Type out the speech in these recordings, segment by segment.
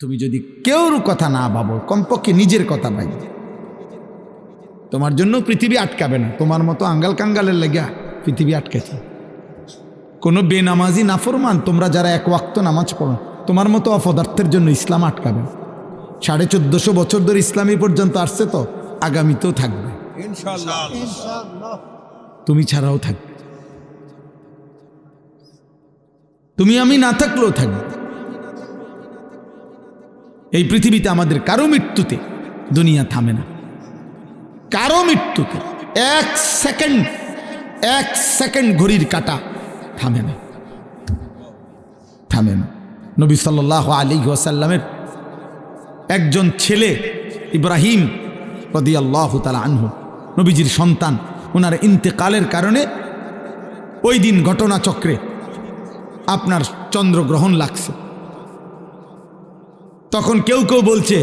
তুমি যদি কেউর কথা না ভাবো, কমপক্ষে নিজের কথা ভাববে, তোমার জন্য পৃথিবী আটকাবে না। তোমার মতো আঙ্গাল কাঙ্গালের লেগা পৃথিবী আটকেছে। কোনো বেনামাজি নাফরমান তোমরা যারা এক ওয়াক্ত নামাজ পড়ো, তোমার মতো অপদার্থের জন্য ইসলাম আটকাবে না। 1450 বছর ধরে ইসলামী পর্যন্ত আসছে, তো আগামীতেও থাকবে ইনশাআল্লাহ। তুমি ছাড়াও থাকবে, তুমি আমি না থাকলেও থাকবে। এই পৃথিবীতে আমাদের কারো মৃত্যুতে দুনিয়া থামে না, কারো মৃত্যুতে এক সেকেন্ড ঘড়ির কাঁটা থামে না, থামে না। নবী সাল্লাল্লাহু আলাইহি ওয়াসাল্লামের একজন ছেলে ইব্রাহিম রাদিয়াল্লাহু তাআলা আনহু, নবীজির সন্তান, ওনার ইন্তেকালের কারণে ওই দিন ঘটনাচক্রে আপনার চন্দ্রগ্রহণ লাগছে। তখন কেউ কেউ বলছে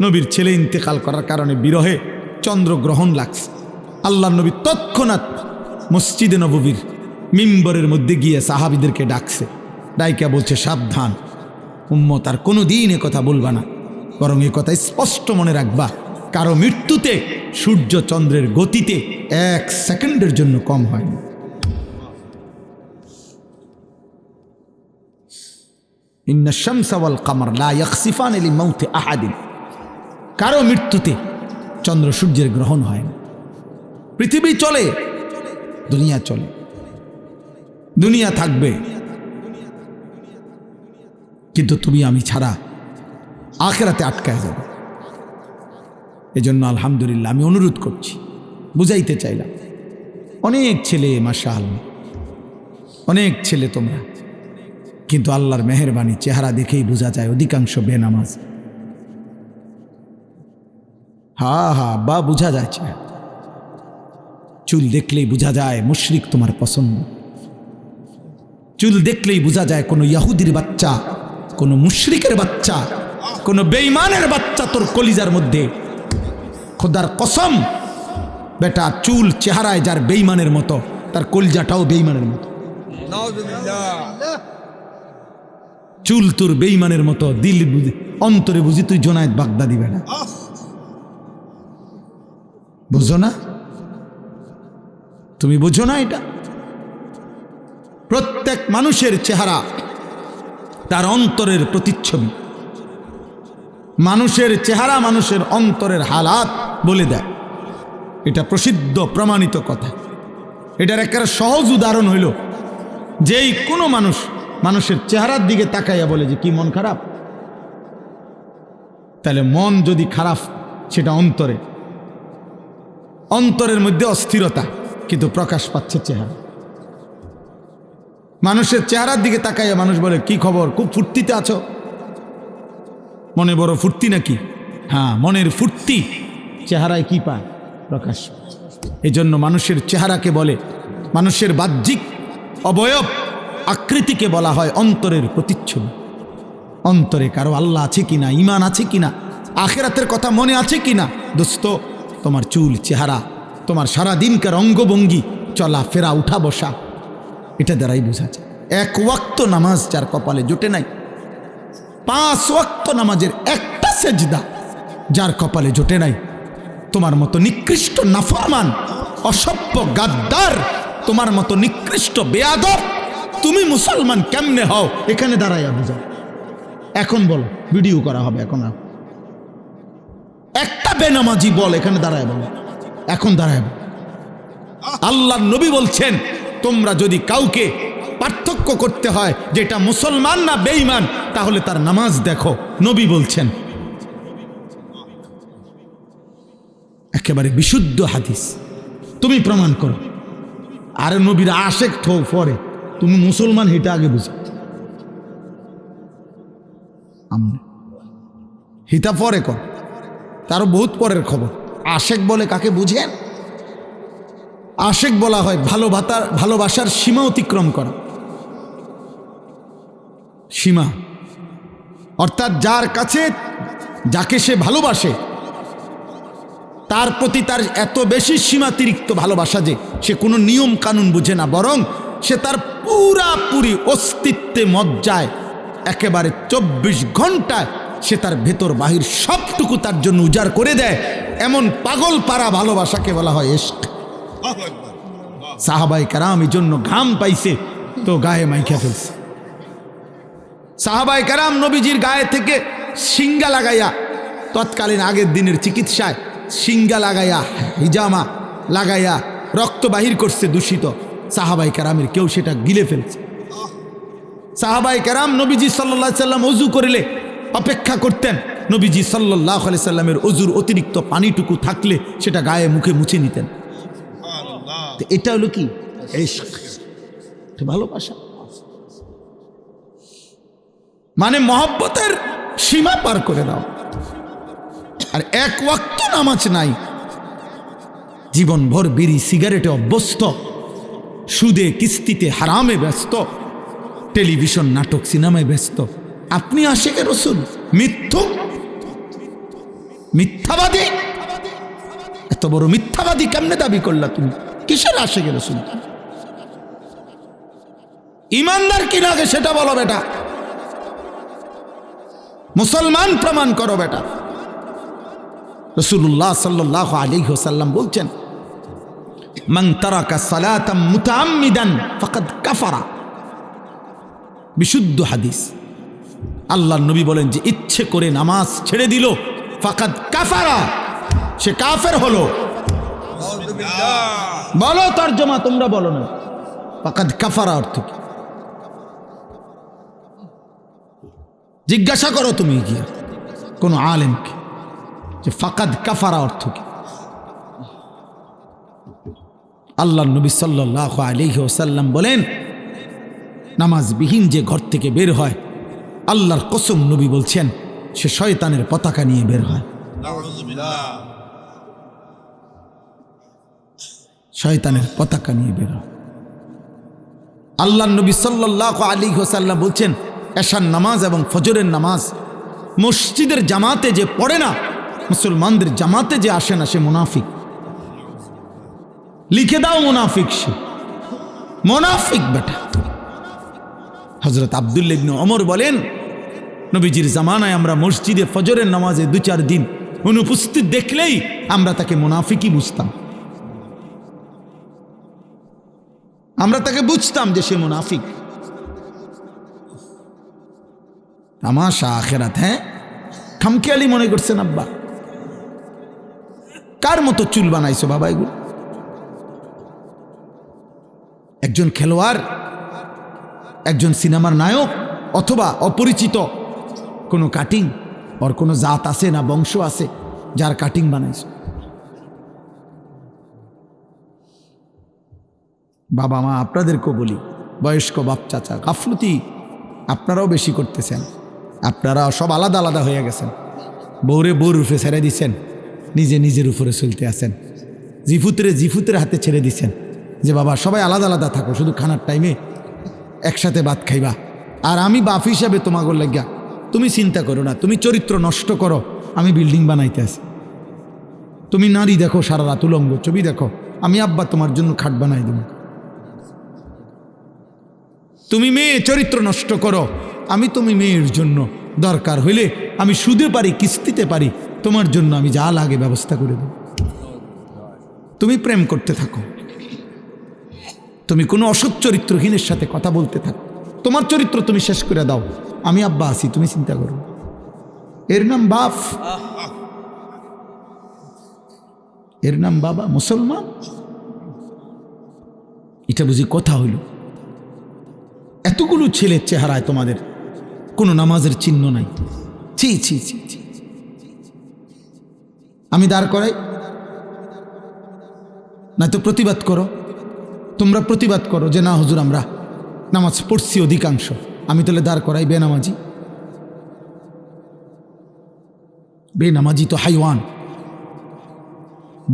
নবীর ছেলে ইন্তেকাল করার কারণে বিরহে চন্দ্রগ্রহণ লাগছে। আল্লাহর নবী তৎক্ষণাৎ মসজিদে নববীর মিম্বরের মধ্যে গিয়ে সাহাবীদেরকে ডাকছে, ডাইকা বলছে, সাবধান উম্মত, আর কোনো দিন এ কথা বলবা না, বরং এ কথা স্পষ্ট মনে রাখবা, কারো মৃত্যুতে সূর্য চন্দ্রের গতিতে 1 সেকেন্ডের জন্য কম হয় না। ইন্না শামসা ওয়াল কামার লা ইয়াখসিফান লিমাউতি আহাদিন, কারো মৃত্যুতে চন্দ্র সূর্যের গ্রহণ হয় না। পৃথিবী চলে, দুনিয়া চলে, দুনিয়া থাকবে, কিন্তু তুমি আমি ছাড়া আখিরাতে আটকায় যাবে। এজন্য আলহামদুলিল্লাহ আমি অনুরোধ করছি, বুঝাইতে চাইলাম, অনেক ছেলে মাশাআল্লাহ, অনেক ছেলে তোমরা, কিন্তু আল্লাহর মেহেরবানি চেহারা দেখেই বোঝা যায় অধিকাংশ বেনামাজ। বা বোঝা যাচ্ছে, চুল দেখলেই বোঝা যায় মুশরিক তোমার পছন্দ, চুল দেখলেই বোঝা যায় কোনো ইহুদির বাচ্চা, কোনো মুশরিকের বাচ্চা, কোনো বেঈমানের বাচ্চা তোর কলিজার মধ্যে। খোদার কসম বেটা, চুল চেহারায় যার বেঈমানের মতো, তার কলিজাটাও বেঈমানের মতো। চুল তোর বেঈমানের মতো, দিল অন্তরে বুঝি তুই জোনায়েদ বাগদাদি বেটা, বুঝো না? তুমি বুঝো না এটা? প্রত্যেক মানুষের চেহারা তার অন্তরের প্রতিচ্ছবি। মানুষের চেহারা মানুষের অন্তরের হালাত বলে দেয়, এটা প্রসিদ্ধ প্রমাণিত কথা। এটার একটা সহজ উদাহরণ হইল, যেই কোনো মানুষ মানুষের চেহারার দিকে তাকাইয়া বলে যে কি মন খারাপ, তাহলে মন যদি খারাপ, সেটা অন্তরের মধ্যে অস্থিরতা, কিন্তু প্রকাশ পাচ্ছে চেহারা। মানুষের চেহারার দিকে তাকাইয়া মানুষ বলে কি খবর, খুব ফুর্তিতে আছো, মনে বড় ফুর্তি নাকি? হ্যাঁ, মনের ফুর্তি চেহারায় কি পায়? প্রকাশ। এই জন্য মানুষের চেহারাকে বলে, মানুষের বাহ্যিক অবয়ব আকৃতিকে বলা হয় অন্তরের প্রতিচ্ছবি। অন্তরে কারো আল্লাহ আছে কিনা, ঈমান আছে কিনা, আখিরাতের কথা মনে আছে কিনা, দোস্ত তোমার চুল চেহারা, তোমার সারাদিনকার অঙ্গভঙ্গি, চলা ফেরা, উঠা বসা, এটা দ্বারাই বোঝা যায়। 1 ওয়াক্ত নামাজ যার কপালে জোটে নাই, 5 ওয়াক্ত নামাজের একটা সেজদা যার কপালে জোটে নাই, তোমার মতো নিকৃষ্ট নাফরমান, অসভ্য, গাদ্দার, তোমার মতো নিকৃষ্ট বেয়াদব তুমি মুসলমান কেমনে হও? এখানে দাঁড়াইয়া বুঝাও। এখন বলো, ভিডিও করা হবে, এখন একটা বেনামাজি বল, এখানে দাঁড়ায় বলো, এখন দাঁড়ায় বল। আল্লাহর নবী বলছেন, তোমরা যদি কাউকে পার্থক্য করতে হয় যেটা মুসলমান না বেঈমান, তাহলে তার নামাজ দেখো। নবী বলছেন, একেবারে বিশুদ্ধ হাদিস, তুমি প্রমাণ করো। আর নবীর আশেক থো পরে, তুমি মুসলমান এটা আগে বুঝো, হিতা পরে কর, তারও বহুত পরের খবর। আশেক বলে কাকে বুঝেন? আশেক বলা হয় ভালোবাসার সীমা অতিক্রম করা। সীমা অর্থাৎ যার কাছে, যাকে সে ভালোবাসে, তার প্রতি তার এত বেশি সীমাতিরিক্ত ভালোবাসা যে সে কোনো নিয়ম কানুন বুঝে না, বরং সে তার পুরাপুরি অস্তিত্বে মজ্জায় একেবারে 24 ঘন্টায় সে তার ভেতর বাহির সবটুকু তার জন্য উজাড় করে দেয়। এমন পাগল পারা ভালোবাসাকে বলা হয় ইশক। সাহাবায়ে কেরাম এই জন্য ঘাম পাইছে তো গায়ে মাইখা ফেলছে। সাহাবায়ে কেরাম নবীজির গায়ে থেকে শিঙ্গা লাগাইয়া, তৎকালীন আগের দিনের চিকিৎসায় শিঙ্গা লাগাইয়া, হিজামা লাগাইয়া রক্ত বাহির করছে দূষিত। সাহাবায়ে কেরামের কেউ সেটা গিলে ফেলছে। সাহাবায়ে কেরাম নবীজি সাল্লাল্লাহু আলাইহি সাল্লাম ওযু করলে অপেক্ষা করতেন। নবীজি সাল্লাল্লাহু আলাইহি সাল্লামের ওযুর অতিরিক্ত পানিটুকু থাকলে সেটা গায়ে মুখে মুছে নিতেন। এটা হলো কি ইশক, ভালোবাসা। মানে মহব্বতের সীমা পার করে দাও। আর এক ওয়াক্ত নামাজ নাই, জীবনভর বিড়ি সিগারেটে অভ্যস্ত, সুদে কিস্তিতে হারামে ব্যস্ত, টেলিভিশন নাটক সিনেমায় ব্যস্ত। আপনি আশিকে রাসূল, মিথ্যুক, মিথ্যাবাদী। এত বড় মিথ্যাবাদী কেমনে দাবি করলা তুমি? কিসের আশিকে রাসূল? ইমানদার কিনা আগে সেটা বলো বেটা, মুসলমান প্রমাণ করো বেটা। রাসূলুল্লাহ সাল্লাল্লাহু আলাইহি ওয়াসাল্লাম বলছেন, মান তারাকা সালাতাম মুতাআম্মিদান ফাকাদ কাফারা। বিশুদ্ধ হাদিস। আল্লাহর নবী বলেন যে ইচ্ছে করে নামাজ ছেড়ে দিল, ফাকাদ কাফারা, সে কাফের হলো। বলো তরজমা, তোমরা বলো না। ফাকাদ কাফারা অর্থ কি? জিজ্ঞাসা করো তুমি গিয়ে কোন আলেমকে যে ফাকাদ কাফারা অর্থ কি। আল্লাহর নবী সাল্লাল্লাহু আলাইহি ওয়াসাল্লাম বলেন, নামাজবিহীন যে ঘর থেকে বের হয়, আল্লাহর কসম নবী বলছেন সে শয়তানের পতাকা নিয়ে বের হয়। শয়তানের পতাকা নিয়ে বের হয়। আল্লাহর নবী সাল্লাল্লাহু আলাইহি ওয়াসাল্লাম বলছেন, এশার নামাজ এবং ফজরের নামাজ মসজিদের জামাতে যে পড়ে না, মুসলমানদের জামাতে যে আসে না, সে মুনাফিক। লিখে দাও মুনাফিক, সে মুনাফিক বেটা। হযরত আব্দুল্লাহ ইবনে ওমর বলেন, নবীজির জামানায় আমরা মসজিদে ফজরের নামাজে 2-4 দিন অনুপস্থিত দেখলেই আমরা তাকে মুনাফিকই বুঝতাম। আমরা তাকে বুঝতাম যে সে মুনাফিক। তামাশা আখেরাত। হ্যাঁ, খামখেয়ালি মনে করছেন আব্বা? কার মতো চুল বানাইছো বাবা এগুলো? একজন খেলোয়াড়, একজন সিনেমার নায়ক, অথবা অপরিচিত কোনো কাটিং, ওর কোনো জাত আছে না বংশ আছে যার কাটিং বানাইছো? বাবা মা আপনাদেরকেও বলি, বয়স্ক বাপ চাচা, গাফলতি আপনারাও বেশি করতেছেন। আপনারা সব আলাদা আলাদা হয়ে গেছেন। বউরে বউর রূপে ছেড়ে দিচ্ছেন, নিজে নিজের উপরে চলতে আছেন। জিফুতের হাতে ছেড়ে দিচ্ছেন যে বাবা সবাই আলাদা আলাদা থাকো, শুধু খানার টাইমে একসাথে ভাত খাইবা। আর আমি বাপ হিসাবে তোমাকে লাগিয়া, তুমি চিন্তা করো না, তুমি চরিত্র নষ্ট করো, আমি বিল্ডিং বানাইতে আছি। তুমি নারী দেখো সারা রাত উলঙ্গ ছবি দেখো, আমি আব্বা তোমার জন্য খাট বানাই দেব। তুমি মেয়ে চরিত্র নষ্ট করো, তুমি মেয়ের জন্য দরকার হইলে আমি সুদে পারি, কিস্তিতে পারি, তোমার জন্য আমি যা লাগে ব্যবস্থা করে দেব। তুমি প্রেম করতে থাকো, তুমি কোনো অসৎ চরিত্রহীনের সাথে কথা বলতে থাকো, তোমার চরিত্র তুমি শেষ করে দাও, আমি আব্বা আছি, তুমি চিন্তা করো। এর নাম বাপ, এর নাম বাবা, মুসলমান। এটা বুঝি কথা হইল? এতগুলো ছেলের চেহারায় তোমাদের কোনো নামাজের চিহ্ন নাই। ছি ছি ছি ছি। আমি দাঁড় করাই, না তো প্রতিবাদ করো। তোমরা প্রতিবাদ করো যে না হুজুর আমরা নামাজ পড়ছি অধিকাংশ, আমি তাহলে দাঁড় করাই বেনামাজি। বেনামাজি তো হাইওয়ান,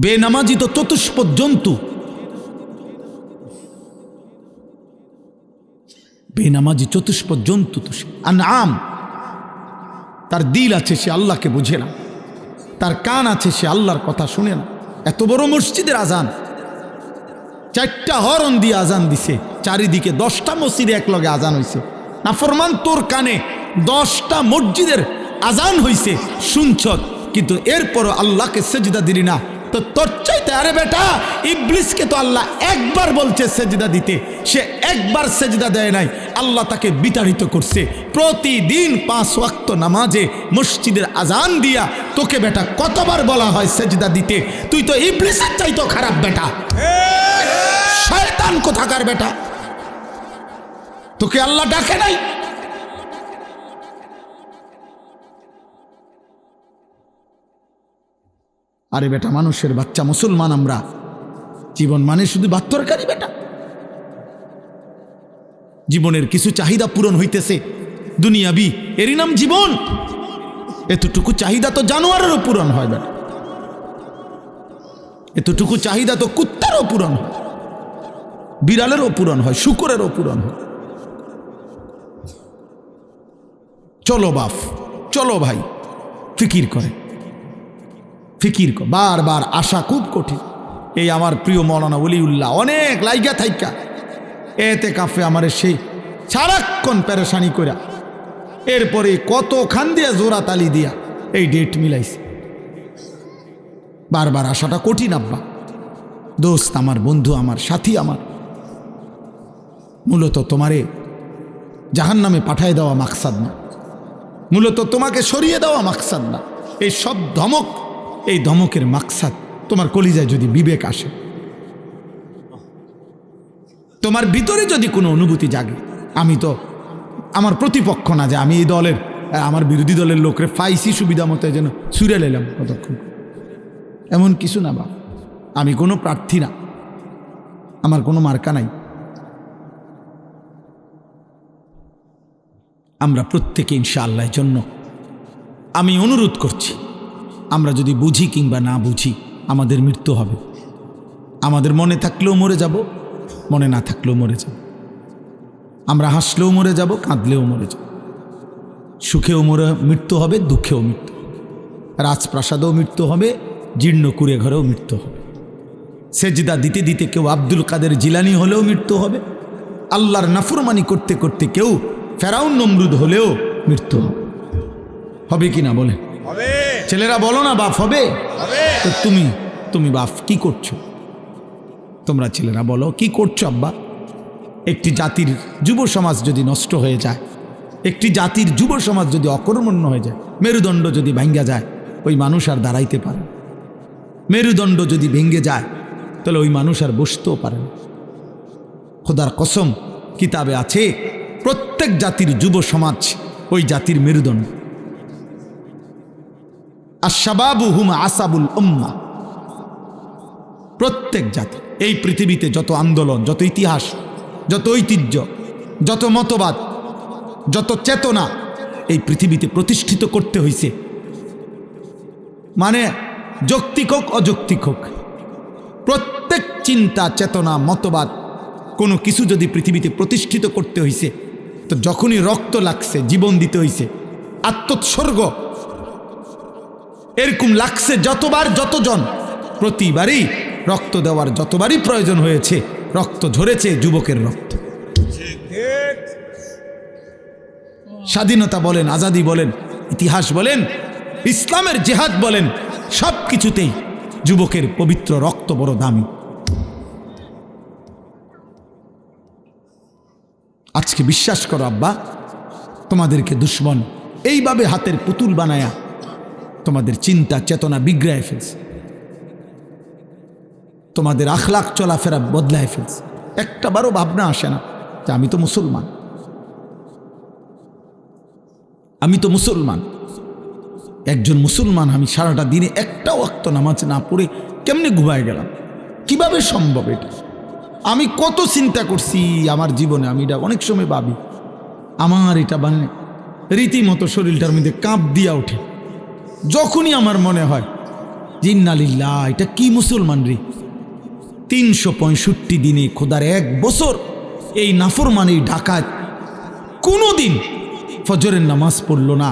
বেনামাজি তো চতুষ্পদ জন্তু। বেনামাজি চতুষ্পদ জন্তু তো সে আনআম। তার দিল আছে, সে আল্লাহকে বুঝে না। তার কান আছে, সে আল্লাহর কথা শুনে না। এত বড় মসজিদের আজান, 4টা হরন দিয়ে আজান দিছে, চারিদিকে 10টা মসজিদে একলগে আজান হয়েছে। নাফরমান তোর কানে 10টা মসজিদের আজান হইছে শুনছ, কিন্তু এরপরও আল্লাহকে সেজদা দিলি না, তো তোর চাইতে আরে বেটা ইবলিসকে তো আল্লাহ একবার বলছে সেজদা দিতে, সে একবার সেজদা দেয় নাই, আল্লাহ তাকে বিতাড়িত করছে। প্রতিদিন 5 ওয়াক্ত নামাজে মসজিদের আজান দিয়া তোকে বেটা কতবার বলা হয় সেজদা দিতে? তুই তো ইবলিসের চাইতো খারাপ বেটা, শয়তান কোথাকার বেটা, তোকে আল্লাহ ডাকে নাই? আরে বেটা মানুষের বাচ্চা, মুসলমান আমরা, জীবন মানে শুধু ভাত তরকারি বেটা? জীবনের কিছু চাহিদা পূরণ হইতেছে দুনিয়াবি, এরই নাম জীবন। এতটুকু চাহিদা তো জানোয়ারেরও পূরণ হয় বেটা, এতটুকু চাহিদা তো কুত্তারও পূরণ হয়, বিড়ালেরও পূরণ হয়, শুকরেরও পূরণ হয়। চলো বাপ, চলো ভাই, ফিকির করে, ফিকির কর। বারবার আসা খুব কঠিন। এই আমার প্রিয় মৌলানা ওলিউল্লাহ অনেক লাইগা থাইকা এতে কাফে আমার সেই সারাক্ষণ পেরেশানি করা, এরপরে কত খান দিয়া জোড়া তালি দিয়া এই ডেট মিলাইছে। বারবার আসাটা কঠিন আব্বা, দোস্ত আমার, বন্ধু আমার, সাথী আমার, মূলত তোমারে জাহান্নামে পাঠায় দেওয়া মাকসাদ না, মূলত তোমাকে সরিয়ে দেওয়া মাকসাদ না। এই সব ধমক, এই ধমকের মাকসাদ তোমার কলিজায় যদি বিবেক আসে, তোমার ভিতরে যদি কোনো অনুভূতি জাগে, আমি তো আমার প্রতিপক্ষ না যে আমি এই দলের, আমার বিরোধী দলের লোকরে ফাইসি সুবিধা মতো যেন ছুড়ে নিলাম কতক্ষণ, এমন কিছু না বা, আমি কোনো প্রার্থী না, আমার কোনো মার্কা নাই। আমরা প্রত্যেকে ইনশাআল্লাহর জন্য আমি অনুরোধ করছি, আমরা যদি বুঝি কিংবা না বুঝি আমাদের মৃত্যু হবে। আমাদের মনে থাকলেও মরে যাব, মনে না থাকলেও মরে যাব। আমরা হাসলেও মরে যাব, কাঁদলেও মরে যাব। সুখেও মৃত্যু হবে, দুঃখেও মৃত্যু, রাজপ্রাসাদেও মৃত্যু হবে, জীর্ণ কুড়ে ঘরেও মৃত্যু হবে। সেজদা দিতে দিতে কেউ আব্দুল কাদের জিলানি হলেও মৃত্যু হবে, আল্লাহর নাফরমানি করতে করতে কেউ ফেরাউন নমরুদ হলেও মৃত্যু হবে। হবে কি না বলে? ছেলেরা বলো না বাপ হবে? তো তুমি বাপ কি করছো? তোমরা ছেলেরা বলো কি করছো আব্বা? একটি জাতির যুব সমাজ যদি নষ্ট হয়ে যায়, একটি জাতির যুব সমাজ যদি অকর্মণ্য হয়ে যায়, মেরুদণ্ড যদি ভাঙ্গা যায়, ওই মানুষ আর দাঁড়াইতে পারে। মেরুদণ্ড যদি ভেঙে যায় তাহলে ওই মানুষ আর বসতেও পারে না। খোদার কসম, কিতাবে আছে প্রত্যেক জাতির যুব সমাজ ওই জাতির মেরুদণ্ড। আশ-শাবাবু হুম আসাবুল উম্মাহ। প্রত্যেক জাতি, এই পৃথিবীতে যত আন্দোলন, যত ইতিহাস, যত ঐতিহ্য, যত মতবাদ, যত চেতনা এই পৃথিবীতে প্রতিষ্ঠিত করতে হয়েছে, মানে যৌক্তিক হোক অযৌক্তিক হোক, প্রত্যেক চিন্তা, চেতনা, মতবাদ, কোনো কিছু যদি পৃথিবীতে প্রতিষ্ঠিত করতে হয়েছে, তো যখনই রক্ত লাগছে, জীবন দিতে হয়েছে, আত্মোৎসর্গ এরকম লাগছে যতবার, যতজন, প্রতিবারই রক্ত দেওয়ার যতবারই প্রয়োজন হয়েছে, রক্ত ঝরেছে যুবকের রক্ত। স্বাধীনতা বলেন, আজাদি বলেন, ইতিহাস বলেন, ইসলামের জিহাদ বলেন, সব কিছুতেই যুবকের পবিত্র রক্ত বড় দামি। আজকে বিশ্বাস করো আব্বা, তোমাদেরকে দুশ্মন এইভাবে হাতের পুতুল বানায়া তোমাদের চিন্তা চেতনা বিগড়ায় ফেলছে, তোমাদের আখলাক চলাফেরা বদলায় ফেলছে। একটা বারও ভাবনা আসে না যে আমি তো মুসলমান, আমি তো মুসলমান, একজন মুসলমান, আমি সারাটা দিনে একটা ওয়াক্ত নামাজ না পড়ে কেমনে ঘুমায় গেলাম? কিভাবে সম্ভব এটা? আমি কত চিন্তা করছি আমার জীবনে, আমি এটা অনেক সময় ভাবি, আমার এটা মানে রীতিমতো শরীরটার মধ্যে কাঁপ দিয়া ওঠে যখনই আমার মনে হয় যে ইন্না লিল্লাহ, এটা কি মুসলমান রে? 365 দিনে খোদার 1 বছর এই নাফরমানি ডাকাত কোনোদিন ফজরের নামাজ পড়লো না।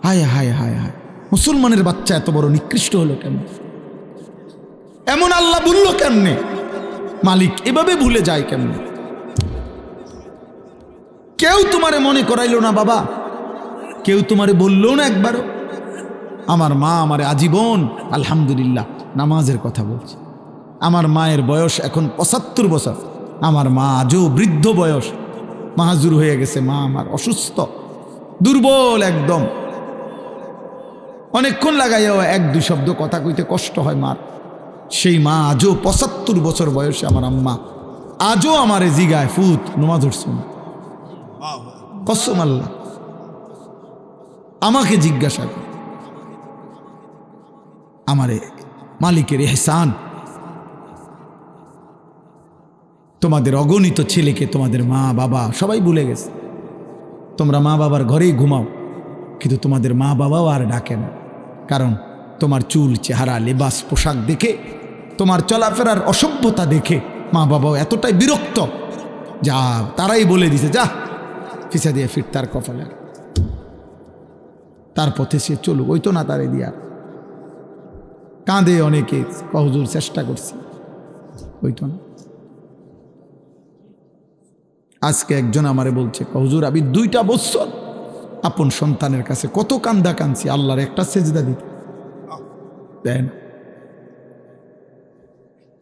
হায় হায় হায় হায়, মুসলমানের বাচ্চা এত বড় নিকৃষ্ট হলো কেন? এমন আল্লাহ ভুললো কেমনে? মালিক এভাবে ভুলে যায় কেমনে? কেউ তোমারে মনে করাইলো না বাবা, কেউ তোমারে বললো না একবারও? আমার মা আমারে আজীবন আলহামদুলিল্লাহ নামাজের কথা বলছে। আমার মায়ের বয়স এখন 75 বছর, আমার মা আজও বৃদ্ধ বয়স, মাহাজুর হয়ে গেছে, মা আমার অসুস্থ, দুর্বল একদম, অনেকক্ষণ লাগাইয়াও 1-2 শব্দ কথা কইতে কষ্ট হয় মার। সেই মা আজও 75 বছর বয়সে আমার আম্মা আজও আমারে জিগায়, ফুত নমাজ উঠছো না? কসম আল্লাহ, আমাকে জিজ্ঞাসা করে। আমারে মালিকের ইহসান, তোমাদের অগণিত ছেলেকে তোমাদের মা বাবা সবাই ভুলে গেছে। তোমরা মা বাবার ঘরেই ঘুমাও, কিন্তু তোমাদের মা বাবাও আর ডাকে না। কারণ তোমার চুল, চেহারা, লেবাস, পোশাক দেখে, তোমার চলাফেরার অসভ্যতা দেখে মা বাবাও এতটাই বিরক্ত, যা তারাই বলে দিছে, যা ফিসা দিয়ে ফির তার কপালে, তার পথে সে চলুক, ওই তো না তারে দিয়া। কাঁদে অনেকে, হুজুর চেষ্টা করছি, ওই তো না। আজকে একজন আমারে বলছে, হুজুর আমি 2টা বছর আপন সন্তানের কাছে কত কান্দা কাঁদছি, আল্লাহর একটা সেজদা দিতে দেয় না।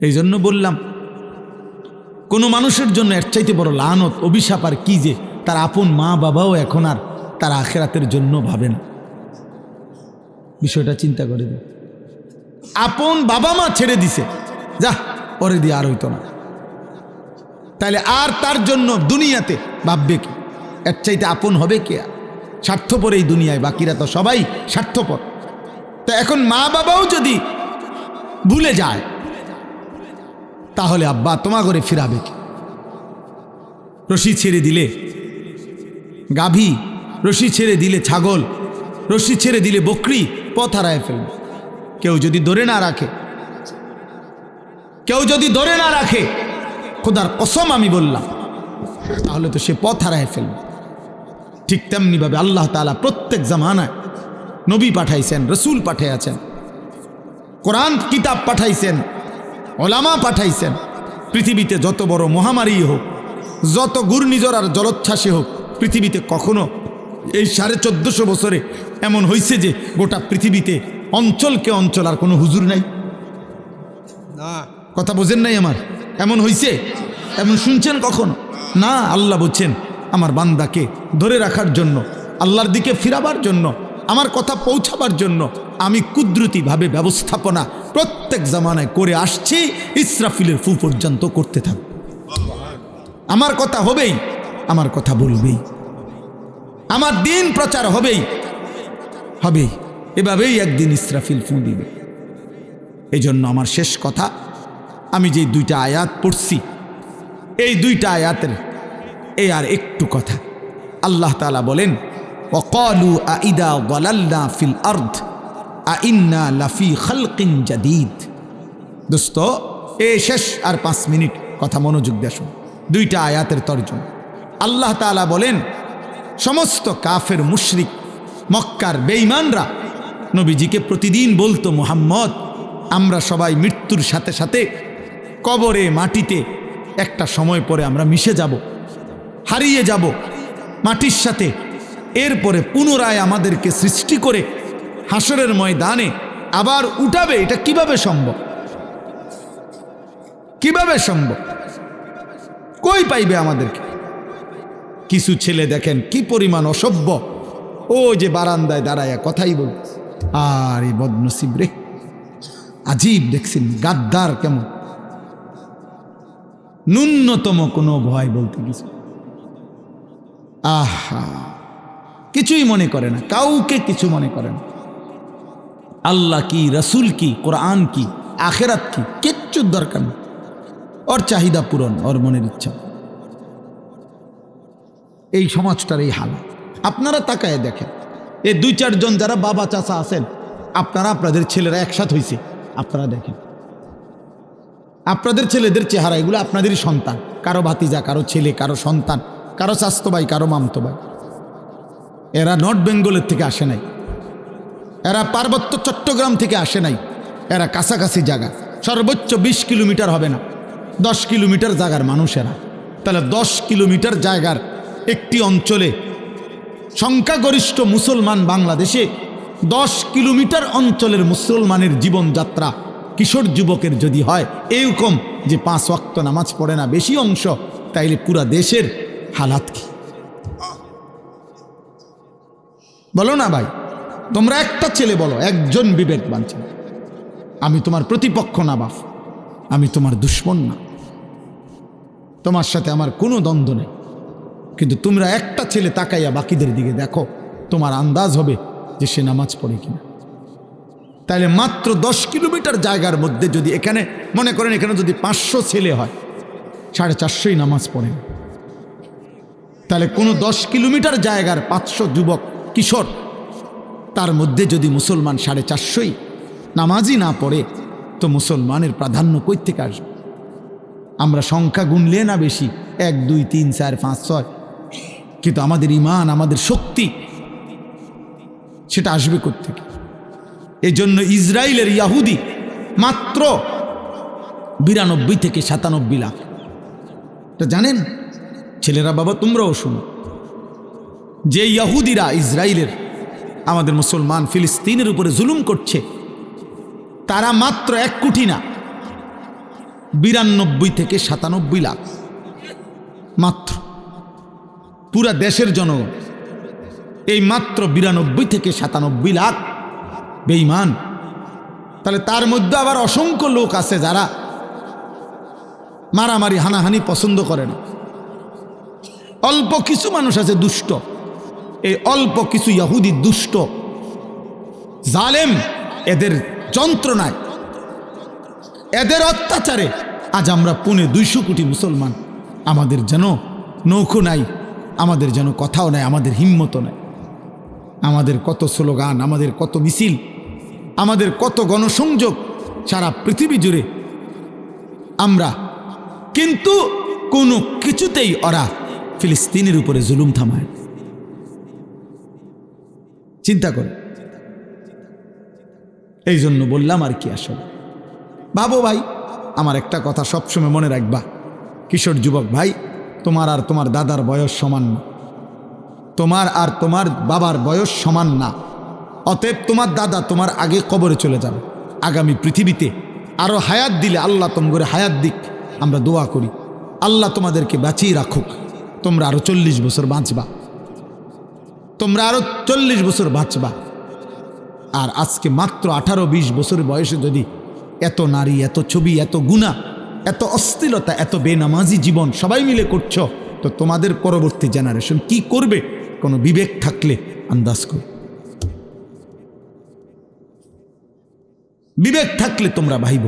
এই জন্য বললাম, কোনো মানুষের জন্য এর চাইতে বড় লানত, অভিশাপ আর কি যে তার আপন মা বাবাও এখন আর তার আখিরাতের জন্য ভাবে না। বিষয়টা চিন্তা করে দিন। আপন বাবা মা ছেড়ে দিছে, যা পরে দিয়ে আর হইতো না, তাহলে আর তার জন্য দুনিয়াতে ভাববে কি? এর চাইতে আপন হবে কে? স্বার্থপর এই দুনিয়ায়, বাকিরা তো সবাই স্বার্থপর। তো এখন মা বাবাও যদি ভুলে যায়, তাহলে আব্বা তোমা করে ফিরাবে কি? রশি ছেড়ে দিলে গাভী, রশি ছেড়ে দিলে ছাগল, রশি ছেড়ে দিলে বকরি পথ হারায় ফেলবে। কেউ যদি ধরে না রাখে, কেউ যদি ধরে না রাখে, খোদার কসম আমি বললাম, তাহলে তো সে পথ হারায় ফেলবে। ঠিক তেমনিভাবে আল্লাহ তাআলা প্রত্যেক জামানায় নবী পাঠাইছেন, রসুল পাঠাইয়াছেন, কোরআন কিতাব পাঠাইছেন, ওলামা পাঠাইছেন। পৃথিবীতে যত বড় মহামারী হোক, যত ঘূর্ণিঝড় আর জলোচ্ছ্বাসে হোক, পৃথিবীতে কখনো এই 1450 বছরে এমন হয়েছে যে গোটা পৃথিবীতে অঞ্চলকে অঞ্চল আর কোনো হুজুর নাই? কথা বোঝেন নাই আমার? এমন হয়েছে? এমন শুনছেন কখনো? না। আল্লাহ বলছেন আমার বান্দাকে ধরে রাখার জন্য, আল্লাহর দিকে ফিরাবার জন্য, আমার কথা পৌঁছাবার জন্য আমি কুদরতিভাবে ব্যবস্থাপনা প্রত্যেক জামানায় করে আসছি, ইসরাফিলের ফু পর্যন্ত করতে থাক। আমার কথা হবেই, আমার কথা বলবেই, আমার দিন প্রচার হবেই, হবেই। এভাবেই একদিন ইসরাফিল ফু দিবে। এই জন্য আমার শেষ কথা, আমি যে 2টা আয়াত পড়ছি, এই 2টা আয়াতের এই আর একটু কথা। আল্লাহ তাআলা বলেন, ওয়াকালু আইদা যালালনা ফিল আরদ আইন্না লাফি খালকিন জাদীদ। দোস্ত, এই শেষ আর 5 মিনিট কথা মনোযোগ দিয়ে শুন। 2টা আয়াতের তর্জমা। আল্লাহ তাআলা বলেন, সমস্ত কাফের মুশরিক মক্কার বেঈমানরা নবীজিকে প্রতিদিন বলতো, মুহাম্মদ আমরা সবাই মৃত্যুর সাথে সাথে কবরে মাটিতে একটা সময় পরে আমরা মিশে যাব, হারিয়ে যাব মাটির সাথে। এরপরে পুনরায় আমাদেরকে সৃষ্টি করে হাসরের ময়দানে আবার উঠাবে। এটা কিভাবে সম্ভব? কিভাবে সম্ভব? কই পাইবে আমাদেরকে? কিছু ছেলে দেখেন কি পরিমাণ অসভ্য, ও যে বারান্দায় দাঁড়ায় কথাই বল। আর এই বদনসিব রে, আজীব দেখছেন গাদ্দার কেমন, ন্যূনতম কোনো ভয় বলতে কিছু, আহা কিছুই মনে করে না, কাউকে কিছু মনে করে না। আল্লাহ কি, রসুল কি, কোরআন কি, আখেরাত কি, কিচ্ছু দরকার নেই। ওর চাহিদা পূরণ, ওর মনের ইচ্ছা। এই সমাজটার এই হাল। আপনারা তাকায় দেখেন, এই 2-4 জন যারা বাবা চাচা আছেন, আপনারা আপনাদের ছেলেরা একসাথ হয়েছে, আপনারা দেখেন আপনাদের ছেলেদের চেহারা, এগুলো আপনাদেরই সন্তান, কারো ভাতিজা, কারো ছেলে, কারো সন্তান, কারো চাচতো ভাই, কারো মামতো ভাই। এরা নর্থ বেঙ্গলের থেকে আসে নাই, এরা পার্বত্য চট্টগ্রাম থেকে আসে নাই, এরা কাছাকাছি জায়গা, সর্বোচ্চ 20 কিলোমিটার হবে না, 10 কিলোমিটার জায়গার মানুষ এরা। তাহলে 10 কিলোমিটার জায়গার একটি অঞ্চলে সংখ্যাগরিষ্ঠ মুসলমান বাংলাদেশে 10 কিলোমিটার অঞ্চলের মুসলমানের জীবনযাত্রা কিশোর যুবকের যদি হয় এরকম যে 5 ওয়াক্ত নামাজ পড়ে না বেশি অংশ, তাইলে পুরা দেশের হালাত কি? বলো না ভাই, তোমরা একটা ছেলে বলো, একজন বিবেকবান ছেলে। আমি তোমার প্রতিপক্ষ না বাপ, আমি তোমার দুশ্মন না, তোমার সাথে আমার কোনো দ্বন্দ্ব নেই, কিন্তু তোমরা একটা ছেলে তাকাইয়া বাকিদের দিকে দেখো, তোমার আন্দাজ হবে যে সে নামাজ পড়ে কিনা। তাহলে মাত্র 10 কিলোমিটার জায়গার মধ্যে যদি এখানে মনে করেন এখানে যদি 500 ছেলে হয়, 450 নামাজ পড়ে, তাহলে কোনো 10 কিলোমিটার জায়গার 500 যুবক কিশোর, তার মধ্যে যদি মুসলমান 450 নামাজই না পড়ে, তো মুসলমানের প্রাধান্য কই থেকে আসবে? আমরা সংখ্যা গুনলে না বেশি, 1 2 3 4 5 6, কিন্তু আমাদের ঈমান, আমাদের শক্তি সেটা আসবে কোত্থেকে? এই জন্য ইসরায়েলের ইয়াহুদি মাত্র 92 থেকে 97 লাখ, এটা জানেন ছেলেরা? বাবা তোমরাও শুনো, যে ইয়াহুদিরা ইসরায়েলের আমাদের মুসলমান ফিলিস্তিনের উপরে জুলুম করছে, তারা মাত্র 1 কোটি না, 92 থেকে 97 লাখ মাত্র। পুরা দেশের জনগণ এই মাত্র 92 থেকে 97 লাখ বেঈমান। তাহলে তার মধ্যে আবার অসংখ্য লোক আছে যারা মারামারি হানাহানি পছন্দ করে না। অল্প কিছু মানুষ আছে দুষ্ট, এই অল্প কিছু ইহুদি দুষ্ট জালেম, এদের যন্ত্রণায়, এদের অত্যাচারে আজ আমরা 250 কোটি মুসলমান, আমাদের যেন নৌকো নাই, আমাদের যেন কথাও নাই, আমাদের হিম্মত নাই। আমাদের কত স্লোগান, আমাদের কত মিছিল, আমাদের কত গণসংযোগ সারা পৃথিবী জুড়ে আমরা, কিন্তু কোনো কিছুতেই ওরা ফিলিস্তিনের উপরে জুলুম থামায়। চিন্তা করে, এই জন্য বললাম আর কি, আসলে ভাবো ভাই, আমার একটা কথা সবসময় মনে রাখবা, কিশোর যুবক ভাই, তোমার আর তোমার দাদার বয়স সমান না, তোমার আর তোমার বাবার বয়স সমান না। অতএব তোমার দাদা তোমার আগে কবরে চলে যাবে, আগামী পৃথিবীতে আরো হায়াত দিলে আল্লাহ তোমাদের হায়াত দিক, আমরা দোয়া করি আল্লাহ তোমাদেরকে বাঁচিয়ে রাখুক, তোমরা আরো 40 বছর বাঁচবা, তোমরা আরো 40 বছর বাঁচবা। আর আজকে মাত্র 18-20 বছর বয়সে যদি এত নারী, এত ছবি, এত গুনাহ, এত অশ্লীলতা, এত বেনামাজি জীবন সবাই মিলে করছো, তো তোমাদের পরবর্তী জেনারেশন কি করবে? কোনো বিবেক থাকলে আন্দাজ করো, বিবেক থাকলে তোমরা ভাইব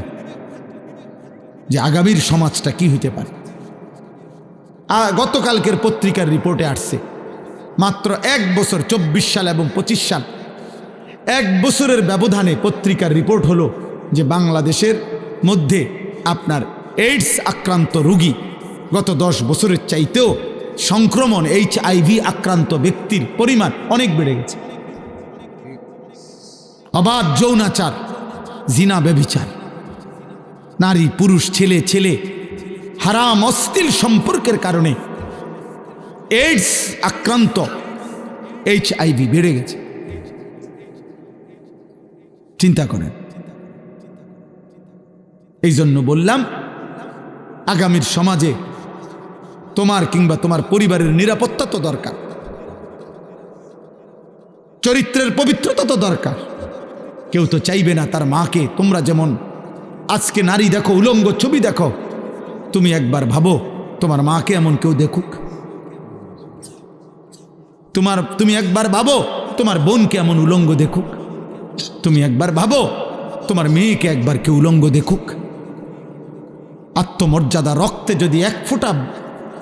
যে আগামীর সমাজটা কি হইতে পারে। গতকালকের পত্রিকার রিপোর্টে আসছে মাত্র 1 বছর 24 সাল এবং 25 সাল, 1 বছরের ব্যবধানে পত্রিকার রিপোর্ট হলো যে বাংলাদেশের মধ্যে আপনার এইডস আক্রান্ত রোগী গত 10 বছরের চাইতেও সংক্রমণ HIV আক্রান্ত ব্যক্তির পরিমাণ অনেক বেড়ে গেছে। অবাধ যৌনাচার, জিনা, ব্যভিচার, নারী পুরুষ, ছেলে ছেলে, হারাম অশ্লীল সম্পর্কের কারণে এইডস আক্রান্ত, HIV বেড়ে গেছে। চিন্তা করেন। এই জন্য বললাম আগামীর সমাজে তোমার কিংবা তোমার পরিবারের নিরাপত্তা তো দরকার, চরিত্রের পবিত্রতা তো দরকার। কেউ তো চাইবে না তার মাকে, তোমরা যেমন আজকে নারী দেখো, উলঙ্গ ছবি দেখো, তুমি একবার ভাবো তোমার মাকে এমন কেউ দেখুক? তুমি একবার ভাবো তোমার বোনকে এমন উলঙ্গ দেখুক? তুমি একবার ভাবো তোমার মেয়েকে একবার কেউ উলঙ্গ দেখুক? আত্মমর্যাদা রক্তে যদি 1 ফোঁটা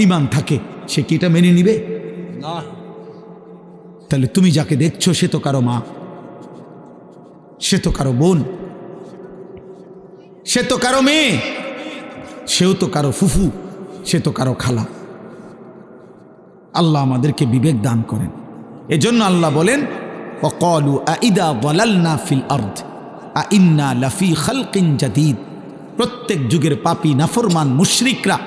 ঈমান থাকে, সে কি এটা মেনে নিবে? না। তাহলে তুমি যাকে দেখছো সে তো কারো মা, সে তো কারো বোন, সে তো কারো মেয়ে, সেও তো কারো ফুফু, সে তো কারো খালা। আল্লাহ আমাদেরকে বিবেক দান করেন। এজন্য আল্লাহ বলেন, ওয়াকালু আইদা যালালনা ফিল আরদ আইন্না লাফি খালকিন জাদীদ। প্রত্যেক যুগের পাপী নাফরমান মুশরিকরা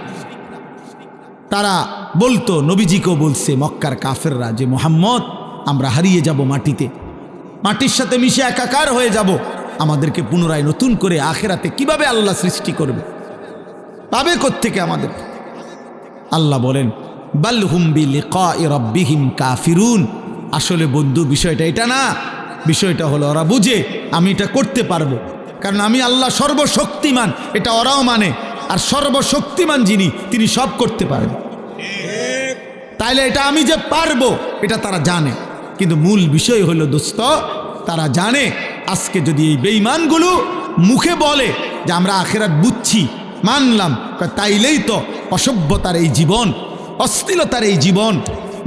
তারা বলতো, নবীজিকেও বলছে মক্কার কাফেররা, যে মুহাম্মদ আমরা হারিয়ে যাব মাটিতে, মাটির সাথে মিশে একাকার হয়ে যাব। আমাদেরকে পুনরায় নতুন করে আখেরাতে কিভাবে আল্লাহ সৃষ্টি করবে, পাবে কোত্থেকে আমাদের? আল্লাহ বলেন বাল হুম বিলিকাই রাব্বিহিম কাফিরুন। আসলে বন্ধু বিষয়টা এটা না, বিষয়টা হলো ওরা বুঝে আমি এটা করতে পারবো, কারণ আমি আল্লাহ সর্বশক্তিমান, এটা ওরাও মানে। আর সর্বশক্তিমান যিনি, তিনি সব করতে পারেন। তাইলে এটা আমি যে পারবো এটা তারা জানে, কিন্তু মূল বিষয় হলো দোস্ত, তারা জানে আজকে যদি এই বেঈমানগুলো মুখে বলে যে আমরা আখিরাত বুঝছি, মানলাম, তাইলেই তো অসভ্যতার এই জীবন, অশ্লীলতার এই জীবন,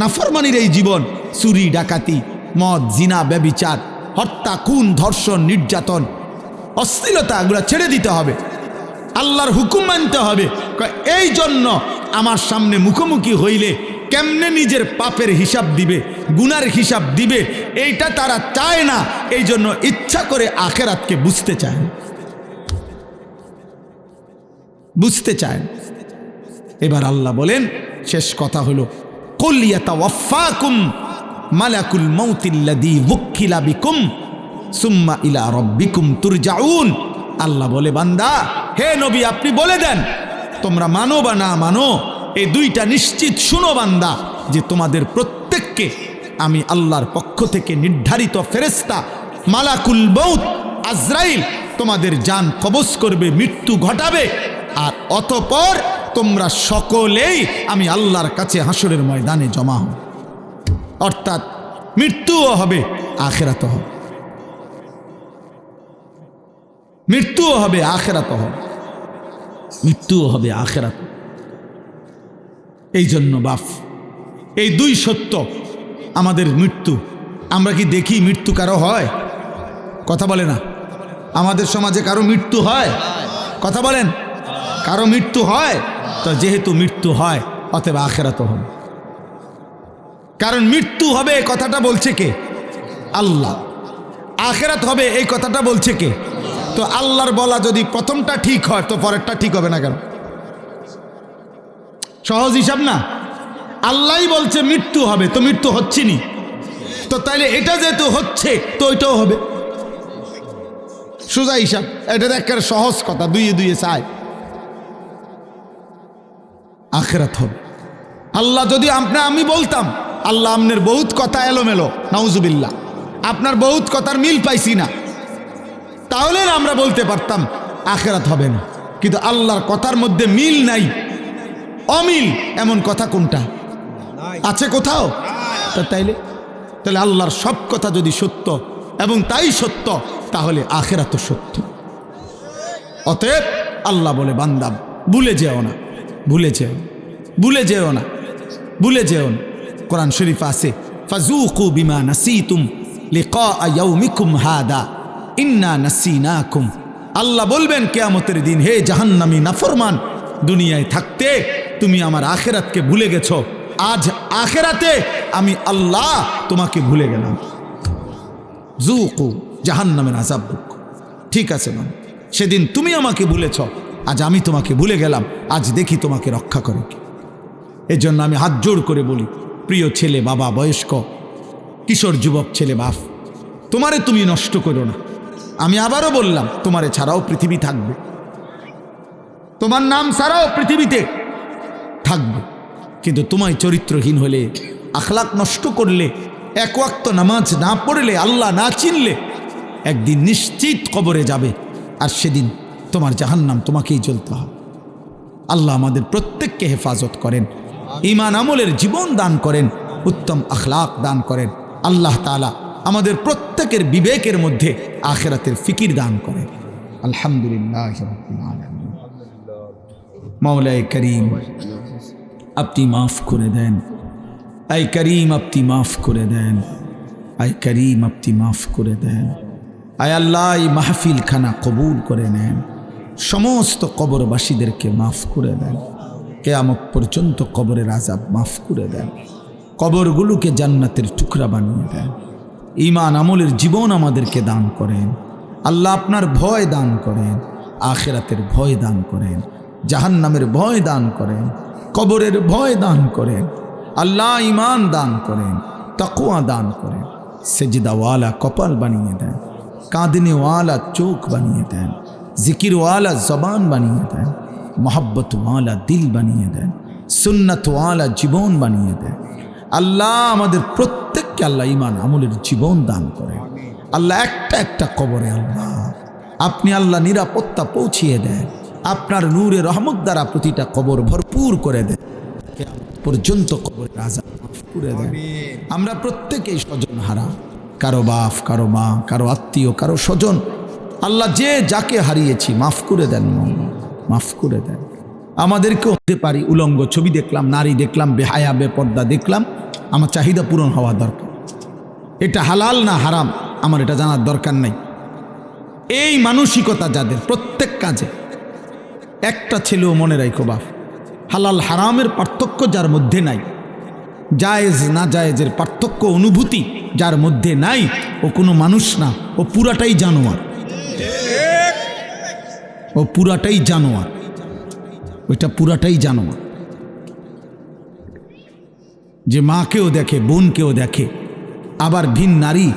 নাফরমানির এই জীবন, চুরি ডাকাতি, মদ, জিনা, ব্যভিচার, হত্যা, খুন, ধর্ষণ, নির্যাতন, অশ্লীলতা এগুলো ছেড়ে দিতে হবে, আল্লাহর হুকুম মানতে হবে। এই জন্য আমার সামনে মুখোমুখি হইলে কেমনে নিজের পাপের হিসাব দিবে, গুনার হিসাব দিবে, এইটা তারা চায় না। এই জন্য ইচ্ছা করে আখেরাতকে বুঝতে চায় না, বুঝতে চায়। এবার আল্লাহ বলেন, শেষ কথা হলো কুল ইয়াতাওয়াফাকুম মালাকুল মাউতিল্লাযী ওয়াক্কিলা বিকুম সুম্মা ইলা রাব্বিকুম তুরজাউন। আল্লাহ বলে, বান্দা, হে নবী, আপনি বলে দেন, তোমরা মানো বা না মানো, এই দুইটা নিশ্চিত শুনো বান্দা, যে তোমাদের প্রত্যেককে আমি আল্লাহর পক্ষ থেকে নির্ধারিত ফেরেশতা মালাকুল মউত আজরাইল তোমাদের জান কবজ করবে, মৃত্যু ঘটাবে। আর অতঃপর তোমরা সকলেই আমি আল্লাহর কাছে হাসরের ময়দানে জমা হও। অর্থাৎ মৃত্যুও হবে, আখিরাতও হবে, মৃত্যুও হবে, আখিরাতও হবে, মৃত্যুও হবে, আখিরাত। এই জন্য বাপ, এই দুই সত্য আমাদের মৃত্যু। আমরা কি দেখি মৃত্যু কারো হয়? কথা বলে না। আমাদের সমাজে কারো মৃত্যু হয়? কথা বলেন, কারো মৃত্যু হয়? তো যেহেতু মৃত্যু হয়, অতএব আখিরাতও হবে। কারণ মৃত্যু হবে এই কথাটা বলছে কে? আল্লাহ। আখিরাত হবে এই কথাটা বলছে কে? তো আল্লাহর বলা যদি প্রথমটা ঠিক হয়, তো পরেরটা ঠিক হবে না কেন? সহজ হিসাব না? আল্লাহই বলছে মৃত্যু হবে, তো মৃত্যু হচ্ছে নি, তো তাইলে এটা যেহেতু হচ্ছে, তো ওইটাও হবে। সোজা হিসাব, এটা একটা সহজ কথা, দুইয়ে দুইয়ে চায়। আখিরাত হবে। আল্লাহ যদি আমি বলতাম, আল্লাহ আপনার বহুত কথা এলোমেলো, নাউজুবিল্লাহ, আপনার বহুত কথার মিল পাইছি না, তাহলে আমরা বলতে পারতাম আখিরাত হবে না। কিন্তু আল্লাহর কথার মধ্যে মিল নাই, অমিল এমন কথা কোনটা আছে কোথাও? তাইলে আল্লাহর সব কথা যদি সত্য এবং তাই সত্য, তাহলে আখিরাতও সত্য। অতএব আল্লাহ বলে, বান্দা ভুলে যেও না, ভুলে যেও, ভুলে যেও না, ভুলে যেও না। কোরআন শরীফ আছে, ফাজুকু বিমা নাসিতুম লিকা ইয়াউমিকুম হাদা ইন্না নাসিনাকুম। আল্লাহ বলবেন কিয়ামতের দিন, হে জাহান্নামী নাফরমান, দুনিয়ায় থাকতে তুমি আমার আখিরাতকে ভুলে গেছো, আজ আখিরাতে আমি আল্লাহ তোমাকে ভুলে গেলাম। জুকু জাহান্নামের আযাব ভোগ। ঠিক আছে না, সেদিন তুমি আমাকে ভুলেছ, আজ আমি তোমাকে ভুলে গেলাম, আজ দেখি তোমাকে রক্ষা করে কি। এজন্য আমি হাত জোড় করে বলি, প্রিয় ছেলে, বাবা, বয়স্ক, কিশোর, যুবক, ছেলে, বাপ, তোমারে তুমি নষ্ট করো না। আমি আবারও বললাম, তোমারে ছাড়াও পৃথিবী থাকবে, তোমার নাম ছাড়াও পৃথিবীতে থাকবে, কিন্তু তোমায় চরিত্রহীন হলে, আখলাক নষ্ট করলে, এক ওয়াক্ত নামাজ না পড়লে, আল্লাহ না চিনলে, একদিন নিশ্চিত কবরে যাবে। আর সেদিন তোমার জাহান্নাম তোমাকেই জ্বলতে হবে। আল্লাহ আমাদের প্রত্যেককে হেফাজত করেন, ঈমান আমলের জীবন দান করেন, উত্তম আখলাক দান করেন। আল্লাহ তাআলা আমাদের প্রত্যেকের বিবেকের মধ্যে আখিরাতের ফিকির দান করেন। আলহামদুলিল্লাহ রাব্বিল আলামিন। মাওলায়ে করিম, আপনি মাফ করে দেন। আয় করিম, আপনি মাফ করে দেন। আয় করিম, আপনি মাফ করে দেন। আয় আল্লাহ, এই মাহফিল খানা কবুল করে নেন। সমস্ত কবরবাসীদেরকে মাফ করে দেন। কিয়ামত পর্যন্ত কবরের আযাব মাফ করে দেন। কবরগুলোকে জান্নাতের টুকরা বানিয়ে দেন। ঈমান আমলের জীবন আমাদেরকে দান করেন। আল্লাহ, আপনার ভয় দান করেন, আখিরাতের ভয় দান করেন, জাহান্নামের ভয় দান করেন, কবরের ভয় দান করেন। আল্লাহ, ঈমান দান করেন, তাকওয়া দান করেন, সেজদাওয়ালা কপাল বানিয়ে দেন, কাঁদনেওয়ালা চোখ বানিয়ে দেন, জিকিরওয়ালা জবান বানিয়ে দেন, মোহাব্বতওয়ালা দিল বানিয়ে দেন, সুন্নতওয়ালা জীবন বানিয়ে দেন। আল্লাহ আমাদের প্রত্যেককে আল্লাহ ঈমান আমলের জীবন দান করেন। আল্লাহ একটা একটা কবরে আল্লাহ আপনি আল্লাহ নিরাপত্তা পৌঁছিয়ে দেন, আপনার নূরে রহমত দ্বারা প্রতিটা কবর ভরপুর করে দেন, পর্যন্ত কবরের আযাব মাফ করে দেন। আমরা প্রত্যেকেই স্বজন হারা, কারো বাপ, কারো মা, কারো আত্মীয়, কারো স্বজন। আল্লাহ যে যাকে হারিয়েছি মাফ করে দেন, মাফ করে দেন। আমাদেরকেও হতে পারি উলঙ্গ ছবি দেখলাম, নারী দেখলাম, বেহায়া বেপর্দা দেখলাম, আমার চাহিদা পূরণ হওয়া দরকার। এটা হালাল না হারাম আমার এটা জানার দরকার নাই। এই মানসিকতা যাদের প্রত্যেক কাজে, একটা ছেলেও মনে রাখো বাপ, হালাল হারামের পার্থক্য যার মধ্যে নাই, জায়েজ না জায়েজের পার্থক্য অনুভূতি যার মধ্যে নাই, ও কোনো মানুষ না, ও পুরাটাই জানোয়ার, ও পুরাটাই জানোয়ার, ওইটা পুরাটাই জানোয়ার। যে মাকেও দেখে, বোনকেও দেখে, আবার ভিন নারী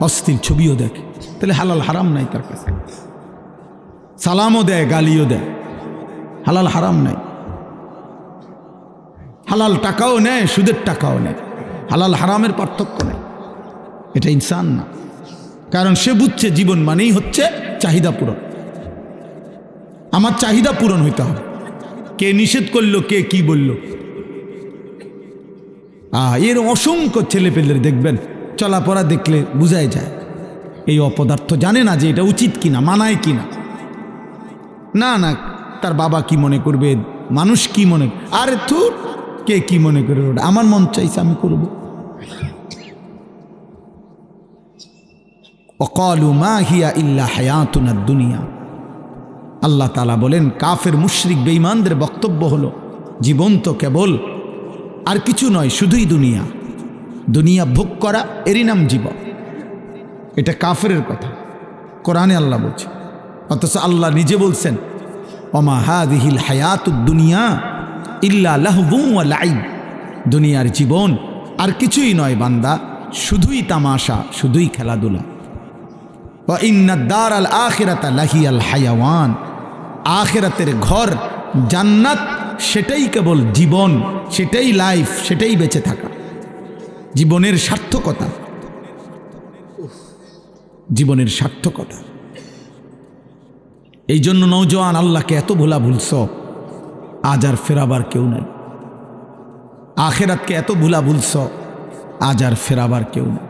অস্থির ছবিও দেখে, তাহলে হালাল হারাম নাই তার কাছে। সালামও দেয়, গালিও দেয়, হালাল হারাম নাই। হালাল টাকাও নেয়, সুদের টাকাও নেয়, হালাল হারামের পার্থক্য নেই। এটা ইনসান না, কারণ সে বুঝছে জীবন মানেই হচ্ছে চাহিদা পূরণ। আমার চাহিদা পূরণ হইতে হবে। কে নিষেধ করলো, কে কি বলল? এর অসংখ্য ছেলে পেলের দেখবেন চলাপড়া দেখলে বুঝাই যায় এই অপদার্থ জানে না যে এটা উচিত কিনা, মানায় কিনা। না না, তার বাবা কি মনে করবে, মানুষ কি মনে, আরে তুই কে কি মনে করবে, ওটা আমার মন চাইছে আমি করব। ওয়াকালু মা হিয়া ইল্লা হায়াতুনা দুনিয়া। আল্লাহ তাআলা বলেন কাফের মুশরিক বেঈমানদের বক্তব্য হলো জীবন তো কেবল আর কিছু নয়, শুধুই দুনিয়া। দুনিয়া ভোগ করা এরই নাম জীবন। এটা কাফেরের কথা, কোরআনে আল্লাহ বলছে। অথচ আল্লাহ নিজে বলছেন ওমা হাযিহিল হায়াতুদ দুনিয়া ইল্লা লাহবু ওয়া লাইব। দুনিয়ার জীবন আর কিছুই নয় বান্দা, শুধুই তামাশা, শুধুই খেলাধুলা। ওয়া ইন্নাদ দারাল আখিরাতা লাহিয়াল হায়াওয়ান। আখিরাতের ঘর জান্নাত সেটাই কেবল জীবন, সেটাই লাইফ, সেটাই বেঁচে থাকা, জীবনের সার্থকতা, জীবনের সার্থকতা। এই জন্য নওজোয়ান আল্লাহকে এত ভোলা ভুলছ, আজ আর ফেরাবার কেউ নাই। আখেরাতকে এত ভোলা ভুলছ, আজ আর ফেরাবার কেউ নাই।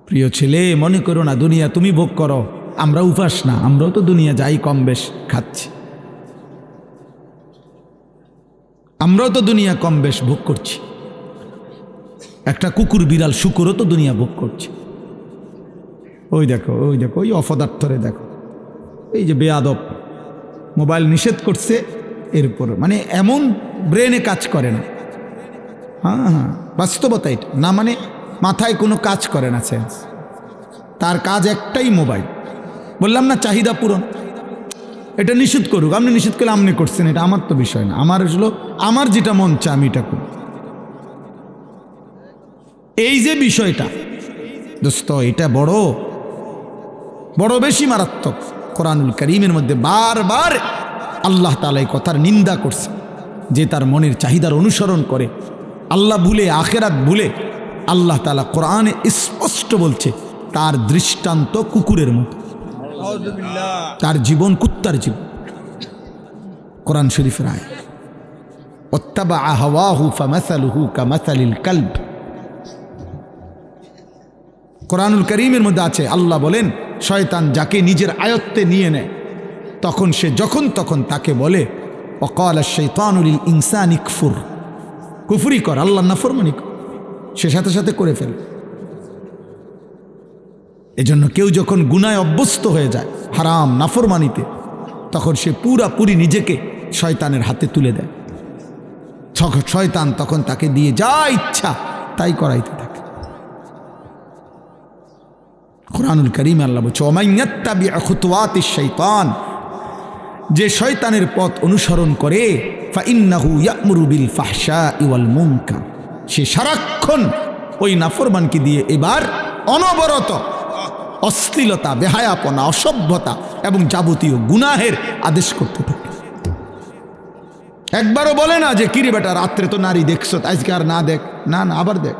প্রিয় ছেলে, মনে করো না দুনিয়া তুমি ভোগ করো, আমরা উপাস না, আমরাও তো দুনিয়া যাই কম বেশ খাচ্ছি, আমরাও তো দুনিয়া কম বেশ ভোগ করছি। একটা কুকুর, বিড়াল, শুকুরও তো দুনিয়া ভোগ করছে। ওই দেখো, ওই দেখো, ওই অপদার্থরে দেখো, এই যে বেয়াদব মোবাইল নিষেধ করছে, এরপর মানে এমন ব্রেনে কাজ করে না। হ্যাঁ হ্যাঁ, বাস্তবতা এটা না, মানে মাথায় কোনো কাজ করে না সেন্স, তার কাজ একটাই মোবাইল। বললাম না চাহিদা পূরণ। এটা নিষেধ করুক, আপনি নিষেধ করলে আপনি করছেন, এটা আমার তো বিষয় না। আমার হলো আমার যেটা মন চায় আমি এটা করি। এই যে বিষয়টা দোস্ত, এটা বড় বড় বেশি মারাত্মক। কোরআনুল কারীমের মধ্যে বারবার আল্লাহ তাআলা এই কথার নিন্দা করছে যে তার মনের চাহিদার অনুসরণ করে, আল্লাহ ভুলে, আখেরাত ভুলে। আল্লাহ তাআলা কোরআনে স্পষ্ট বলছে তার দৃষ্টান্ত কুকুরের মতো, তার জীবন কুত্তার জীবন। কোরআন শরীফের আয়াত, ওয়াত্তাবা হাওয়াহু ফামাসালুহু কামাসালিল কালব। কোরআনুল কারীমের মধ্যে আছে, আল্লাহ বলেন শয়তান যাকে নিজের আয়ত্তে নিয়ে নেয় তখন সে যখন তখন তাকে বলে ওয়াকালা শাইতানু লিল ইনসানি কফুর, কুফরি কর, আল্লাহর নাফরমানি কর, সে সাথে সাথে করে ফেলে। এজন্য কেউ যখন গুনায় অভ্যস্ত হয়ে যায়, হারাম নাফরমানিতে, তখন সে পুরাপুরি নিজেকে শয়তানের হাতে তুলে দেয়। শয়তান তখন তাকে দিয়ে যা ইচ্ছা তাই করাইতে থাকে। কোরআনুল কারীমে আল্লাহ বলছে ওয়া মান ইয়াত্তাবি' খুতুওয়াতিশ শাইতান, যে শয়তানের পথ অনুসরণ করে, ফা ইন্নাহু ইয়া'মুরু বিল ফাহশাই ওয়াল মুনকার, সে সারাক্ষণ ওই নাফরমানকে দিয়ে এবার অনবরত অশ্লীলতা, বেহায়াপনা, অসভ্যতা এবং যাবতীয় গুনাহের আদেশ করতে থাকে। একবারও বলে না যে কিরে বেটা রাত্রে তো নারী দেখছো, আজকে আর না দেখ, না না, আবার দেখ,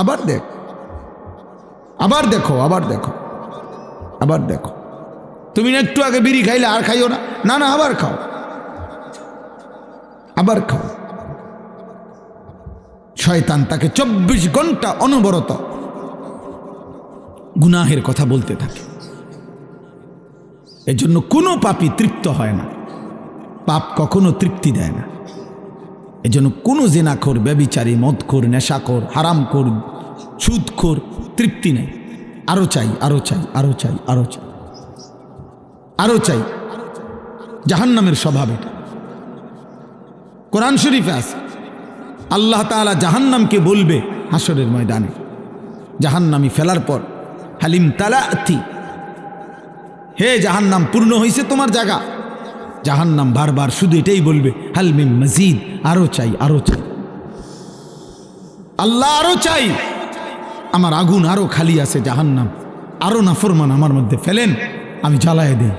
আবার দেখ, আবার দেখো, আবার দেখো, আবার দেখো। তুমি না একটু আগে বিড়ি খাইলে আর খাইও না, না না, আবার খাও, আবার খাও। শয়তান তাকে 24 ঘন্টা অনবরত গুনাহের কথা বলতে থাকে। এজন্য কোনো পাপী তৃপ্ত হয় না, পাপ কখনো তৃপ্তি দেয় না। এজন্য কোনো জিনাখোর, ব্যভিচারী, মদখোর, নেশাখোর, হারামখোর, সুদখোর তৃপ্তি নেই। আরো চাই, আরো চাই, আরো চাই, আরো চাই, আরো চাই। জাহান্নামের স্বভাব এটা। কোরআন শরীফে আছে আল্লাহ তাআলা জাহান্নামকে বলবে হাসরের ময়দানে, জাহান্নামী ফেলার পর, হালিম তালাতি, হে জাহান্নাম পূর্ণ হয়েছে তোমার জায়গা। জাহান্নাম বারবার শুধু এটাই বলবে, হালমিম মজিদ, আরো চাই, আরো চাই, আল্লাহ আরো চাই, আমার আগুন আরো খালি আছে, জাহান্নাম আরো নাফরমান আমার মধ্যে ফেলেন, আমি জ্বালায় দেই,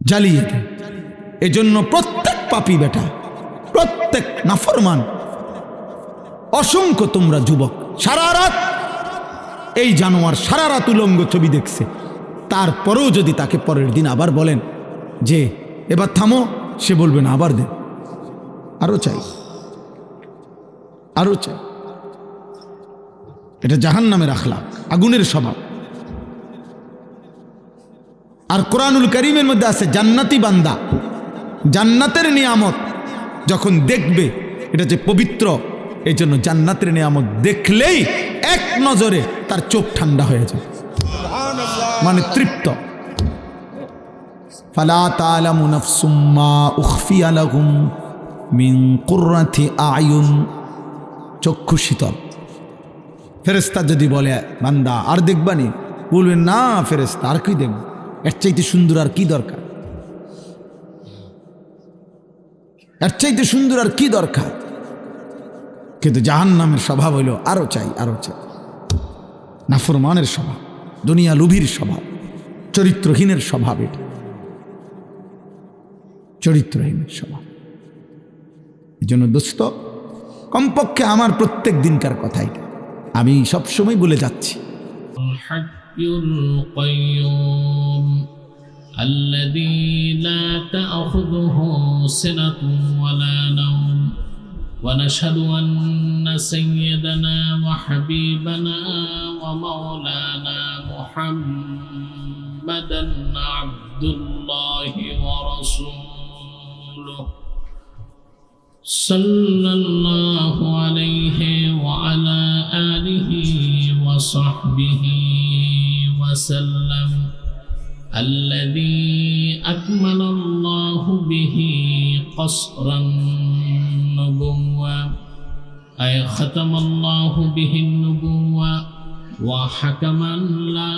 জ্বালিয়ে দেই। এজন্য প্রত্যেক পাপী বেটা, প্রত্যেক নাফরমান, অসংখ্য তোমরা যুবক সারা রাত এই জানোয়ার সারা রাত উলঙ্গ ছবি দেখছে, তারপরেও যদি তাকে পরের দিন আবার বলেন যে এবার থামো, সে বলবে না, আবার দে, আরো চাই, আরো চাই। এটা জাহান্নামের আখলাক, আগুনের স্বভাব। আর কোরআনুল কারীমের মধ্যে আছে জান্নাতি বান্দা, জান্নাতের নিয়ামত যখন দেখবে, এটা যে পবিত্র, এই জন্য জান্নাতের নিয়ামত দেখলেই এক নজরে তার চোখ ঠান্ডা হয়ে যায়, মানে তৃপ্ত। ফালা তা'লামু নাফসুম মা উখফিয়া লাহুম মিন কুররাতি আয়ুন, চক্ষু শীতল। ফেরেশতা যদি বলে বান্দা আর দেখবানি, বলবেন না ফেরেশতা আর কি দেখব, এর চাইতে সুন্দর আর কি দরকার, এর চাইতে সুন্দর আর কি দরকার। কিন্তু জাহান্নামের স্বভাব হইল আরো চাই, আরো চাই। নাফরমানের স্বভাব, দুনিয়া লোভীর স্বভাব, চরিত্রহীনের স্বভাব, এটা চরিত্রহীনের স্বভাব। এই জন্য দোস্ত, কমপক্ষে আমার প্রত্যেক দিনকার কথা এটা আমি সবসময় বলে যাচ্ছি, الذي لا تأخذه سنة ولا نوم ونشهد أن سيدنا وحبيبنا ومولانا محمدا عبد الله ورسوله صلى الله عليه وعلى آله وصحبه وسلم الذي أكمل الله به قصر النبوة أي ختم الله به النبوة وحكما لا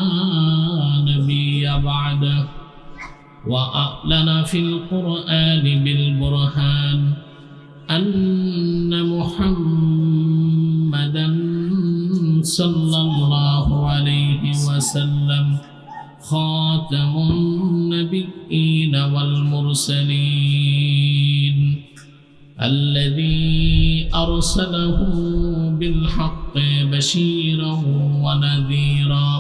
نبي بعده وأعلن في القرآن بالبرهان أن محمدا صلى الله عليه وسلم خاتم النبيين والمرسلين الذي أرسله بالحق بشيرا ونذيرا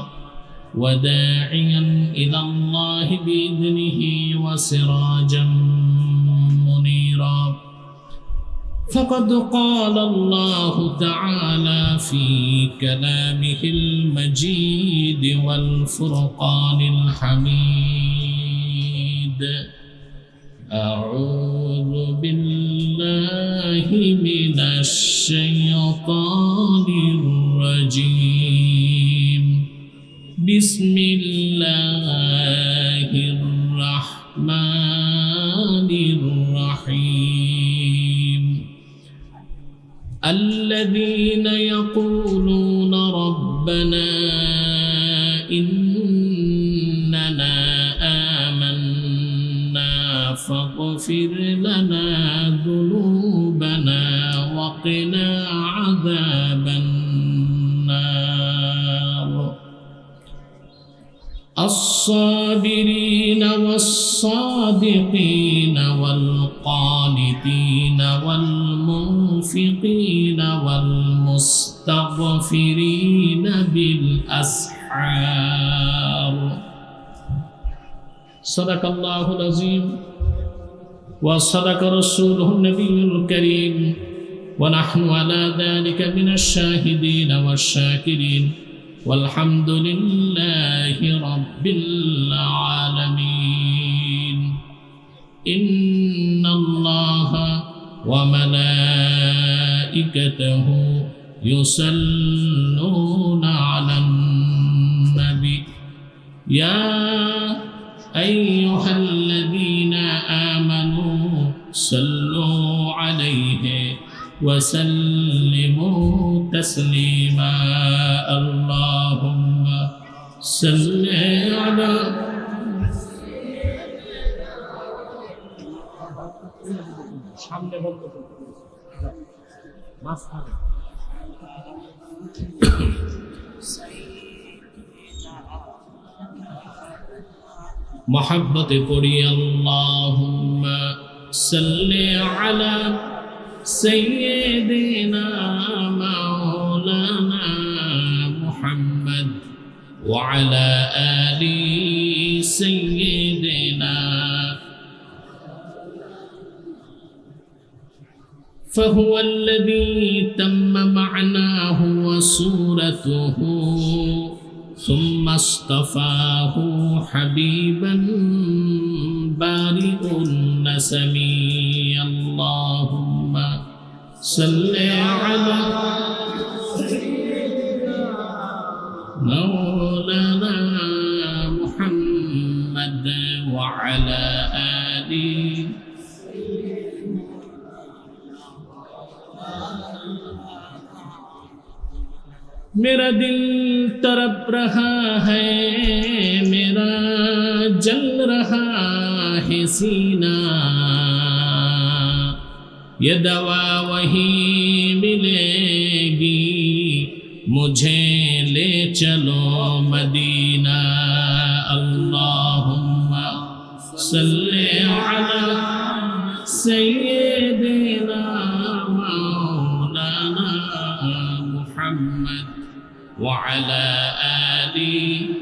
وداعيا إلى الله بإذنه وسراجا منيرا فقد قال الله تعالى في كلامه المجيد والفرقان الحميد أعوذ بالله من الشيطان الرجيم بسم الله الرحمن الرحيم الذين يقولون ربنا إننا آمنا فاغفر اغفر لنا ذنوبنا وقنا عذاب النار الصابرين والصادقين والقانتين والمنفقين والمستغفرين بالأسحار صدق الله العظيم وصدق رسوله النبي الكريم ونحن على ذلك من الشاهدين والشاكرين والحمد لله رب العالمين إن الله وملائكته يصلون على النبي يا أيها الذين آمنوا صلوا عليه وسلموا تسليما اللهم صل على محبت پڑھی اللهم صل على سيدنا مولانا محمد وعلى آل سيدنا فهو الذي تم معناه وصورته ثم اصطفاه حبيبا بارئ النسم اللهم صل على مولانا محمد وعلى آله मेरा दिल तड़प रहा है मेरा जल रहा है सीना ये दवा वही मिलेगी मुझे ले चलो मदीना अल्लाहुम्मा सल्ली अला सय्यिदिना मौलाना मुहम्मद وعلى آله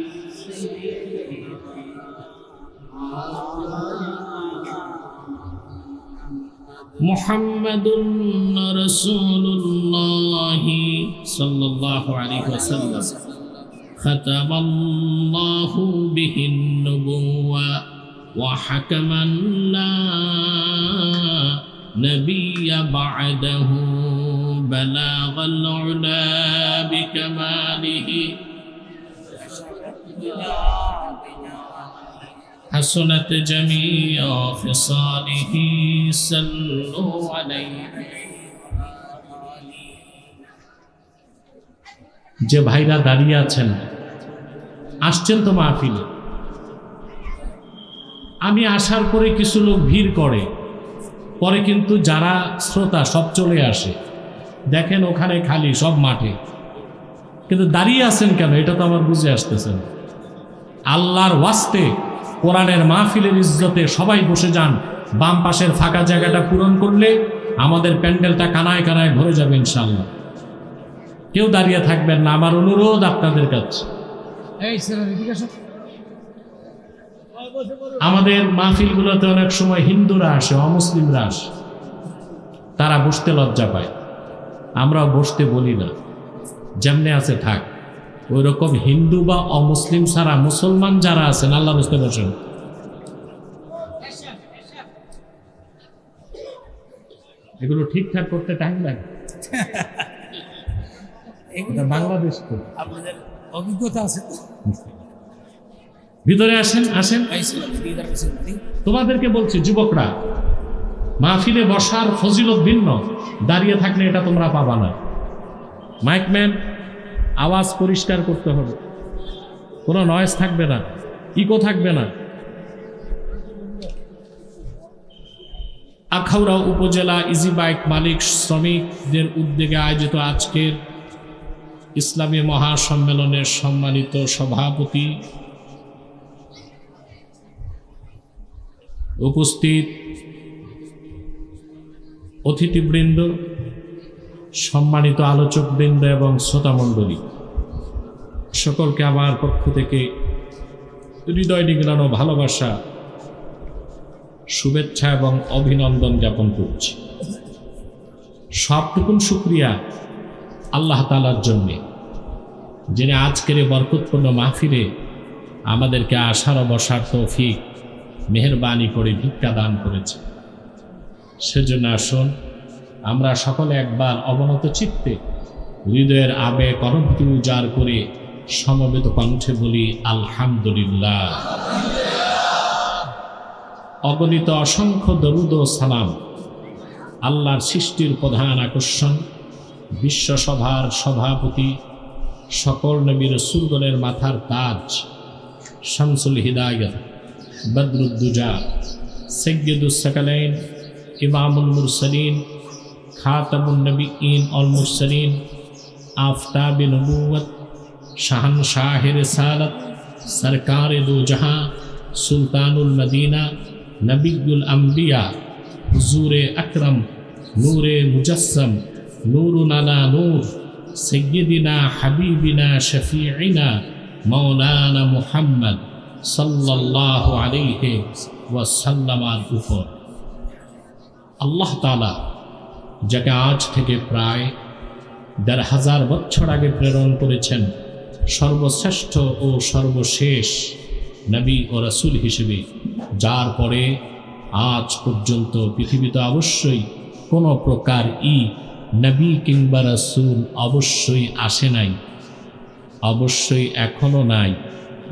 محمد رسول الله صلى الله عليه وسلم ختم الله به النبوة وحكما لا نبي بعده بلاغ العلا بكماله حسنت جميع خصاله صلوا عليه যে ভাইরা দাঁড়িয়ে আছেন আসছেন তো মাহফিলে আমি আসার পরে কিছু লোক ভিড় করে পরে কিন্তু যারা শ্রোতা সব চলে আসে দেখেন ওখানে খালি সব মাঠে কিন্তু দাঁড়িয়ে আছেন কেন এটা তো আমার বুঝে আসতেছেন আল্লাহর ওয়াস্তে কোরআনের মাহফিলের ইজ্জতে সবাই বসে যান বাম পাশের ফাঁকা জায়গাটা পূরণ করলে আমাদের প্যান্ডেলটা কানায় কানায় ভরে যাবে ইনশাআল্লাহ কেউ দাঁড়িয়ে থাকবেন না আমার অনুরোধ আপনাদের কাছে আমাদের মাহফিলগুলোতে অনেক সময় হিন্দুরা আসে অমুসলিমরা আসে তারা বসতে লজ্জা পায় আমরাও বসতে বলি না যেমনে আছে থাক ওই রকম হিন্দু বা অমুসলিম ছাড়া মুসলমান যারা আছেন আল্লাহ বুঝতে বসেন এগুলো ঠিকঠাক করতে টাইম লাগে এটা বাংলাদেশ তো আপনাদের অভিজ্ঞতা আছে ভিতরে আসেন আসেন তোমাদেরকে বলছি যুবকরা মাহফিলে বসার ফজিলত ভিন্ন দাঁড়িয়ে থাকলে এটা তোমরা পাবা না মাইকম্যান আওয়াজ পরিষ্কার করতে হবে কোনো নয়েজ থাকবে না ইকো থাকবে না আখাউড়া উপজেলা ইজি বাইক মালিক শ্রমিকদের উদ্যোগে আয়োজিত আজকের ইসলামী মহাসম্মেলনের সম্মানিত সভাপতি, উপস্থিত অতিথিবৃন্দ, সম্মানিত আলোচকবৃন্দ এবং শ্রোতামণ্ডলী, সকলকে আমার পক্ষ থেকে হৃদয় নিংড়ানো ভালোবাসা, শুভেচ্ছা এবং অভিনন্দন জ্ঞাপন করছি। সবটুকুন শুকরিয়া আল্লাহ তাআলার জন্যে, যিনি আজকের এই বরকতপূর্ণ মাহফিলে আমাদেরকে আসার ও বসার তৌফিক মেহেরবানি করে ভিক্ষা দান করেছে। সেজন্য আসুন আমরা সকলে একবার অবনত চিত্তে হৃদয়ের আবেগ অনুভূতি উজাড় করে সমবেত কণ্ঠে বলি আলহামদুলিল্লাহ। অগণিত অসংখ্য দরুদ ও সালাম আল্লাহর সৃষ্টির প্রধান আকর্ষণ, বিশ্বসভার সভাপতি, সকল নবী রাসূলগণের মাথার তাজ, শামসুল হিদায়াত, বদরুদ্দুজা, সাইয়্যিদুস সাকালাইন, ইমামুল মুরসালিন, খাতামুন নবিয়্যিন ওয়াল মুরসালিন, আফতাবে নবুওয়াত, শাহনশাহে রিসালাত, সরকারে দো জাহাঁ, সুলতানুল মদিনা, নবিয়ুল আম্বিয়া, হুজুরে আকরম, নূরে মুজাসসাম, নূরুন আলা নূর, সাইয়্যিদিনা হাবিবিনা শফিঈনা মাওলানা মুহাম্মদ সাল্লাল্লাহু আলাইহি ওয়াসাল্লামের উপর আল্লাহ তাআলা যাকে আজ থেকে প্রায় ১,৫০০ বছর আগে প্রেরণ করেছেন সর্বশ্রেষ্ঠ ও সর্বশেষ নবী ও রাসূল হিসেবে, যার পরে আজ পর্যন্ত পৃথিবীতে অবশ্যই কোনো প্রকার নবী কিংবা রাসূল অবশ্যই আসে নাই, অবশ্যই এখনো নাই,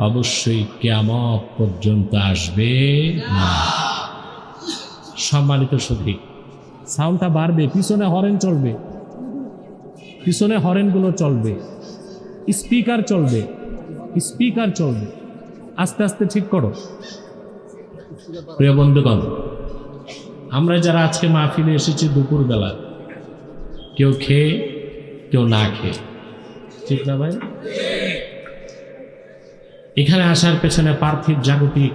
অবশ্যই কিয়ামত পর্যন্ত আসবে না। সম্মানিত সুধী, সাউন্ডটা বাড়বে, পিছনে হরেন চলবে, পিছনে হরেনগুলো চলবে, স্পিকার চলবে, স্পিকার চলবে, আস্তে আস্তে ঠিক করো। প্রিয় বন্ধুগণ, আমরা যারা আজকে মাহফিলে এসেছি দুপুরবেলা, কেউ খেয়ে কেউ না খেয়ে, ঠিক না ভাই? এখানে আসার পেছনে পার্থিব জাগতিক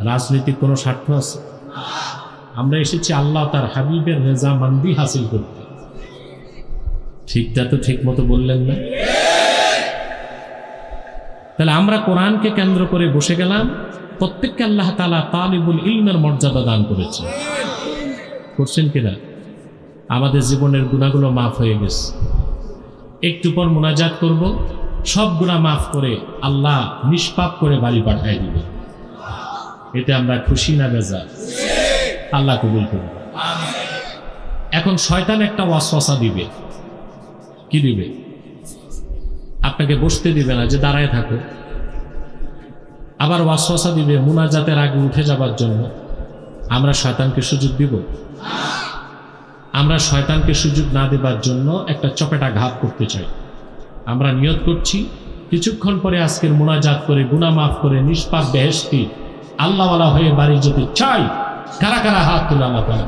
রাজনৈতিক কোনো স্বার্থ আছে? আমরা এসেছি আল্লাহ তার হাবিবের রেজামন্দি হাসিল করতে। ঠিকটা তো ঠিক মতো বললেন না? তাহলে আমরা কোরআনকে কেন্দ্র করে বসে গেলাম, প্রত্যেককে আল্লাহ তাআলা তালিবুল ইলমের মর্যাদা দান করেছে, করছেন কিনা? আমাদের জীবনের গুনাহগুলো মাফ হয়ে গেছে, একটু পর মুনাজাত করব, সব গুনাহ মাফ করে আল্লাহ নিষ্পাপ করে বাড়ি পাঠিয়ে দিবে। এতে আমরা খুশি না বেজার? আল্লাহ কবুল করবে। এখন শয়তান একটা ওয়াসওয়াসা দিবে। কি দিবে? আপনাকে বসতে দিবে না, যে দাঁড়ায় থাকো। আবার ওয়াসওয়াসা দিবে মুনাজাতের আগে উঠে যাবার জন্য। আমরা শয়তানকে সুযোগ দিব? আমরা শয়তানকে সুযোগ না দেবার জন্য একটা চপেটাঘাত করতে চাই। আমরা নিয়ত করছি কিছুক্ষণ পরে আজকের মুনাজাত করে গুনাহ মাফ করে নিষ্পাপ বেহেশতি আল্লাহওয়ালা হয়ে বাড়ি যেতে চাই। কারা কারা হাত তুলে আল্লাহ তাআলা?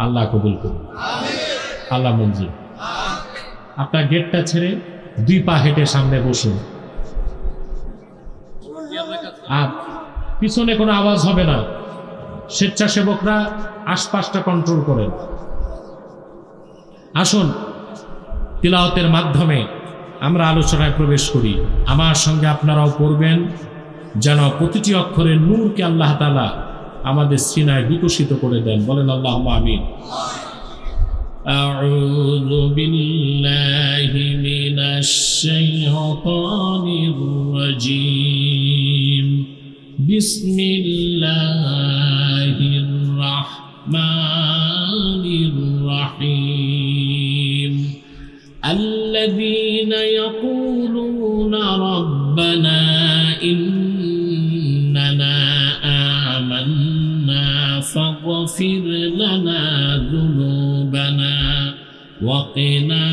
আল্লাহ কবুল করুন, আল্লাহ মঞ্জুর। আপনার গেটটা ছেড়ে 2 পা হেঁটে সামনে বসুন, আর পিছনে কোনো আওয়াজ হবে না। স্বেচ্ছাসেবকরা আশপাশটা কন্ট্রোল করেন। আসুন তিলাওয়াতের মাধ্যমে আমরা আলোচনায় প্রবেশ করি। আমার সঙ্গে আপনারাও পড়বেন, যেন প্রতিটি অক্ষরের নূরকে আল্লাহ তাআলা আমাদের সিনায় বিকশিত করে দেন। বলেন আল্লাহুম্মা আমিন। আউযু বিল্লাহি মিনাশ শাইতানির রাজীম। বিসমিল্লাহির রাহমানির রাহিম। الذين يقولون ربنا إننا آمنا فاغفر لنا ذنوبنا وقنا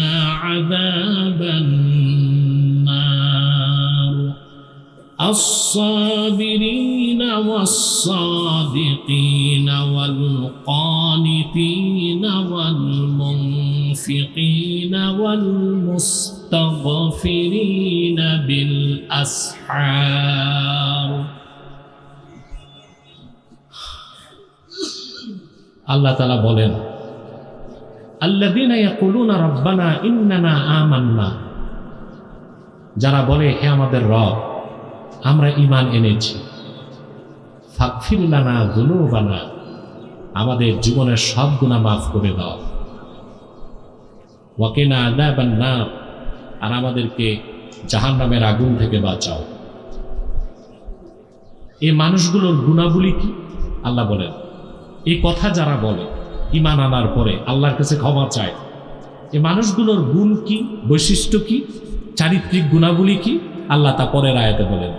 عذاب النار الصابرين والصادقين والقانتين والمنفقين والمستغفرين بالأسحار আল্লাহ তাআলা বলেন আল্লাযীনা ইয়াকুলুনা রাব্বানা ইন্নানা আমান্না, যারা বলে হে আমাদের রব আমরা ঈমান এনেছি, ফাগফির লানা যুনুবানা, আমাদের জীবনের সব গুনাহ মাফ করে দাও, ওয়া কিনা আযাবান নার, আর আমাদেরকে জাহান্নামের আগুন থেকে বাঁচাও। এই মানুষগুলোর গুণাবলী কি? আল্লাহ বলেন এই কথা যারা বলে ঈমান আনার পরে আল্লাহর কাছে ক্ষমা চায়, এই মানুষগুলোর গুণ কি, বৈশিষ্ট্য কি, চারিত্রিক গুণাবলী কি? আল্লাহ তা পরের আয়াতে বলেন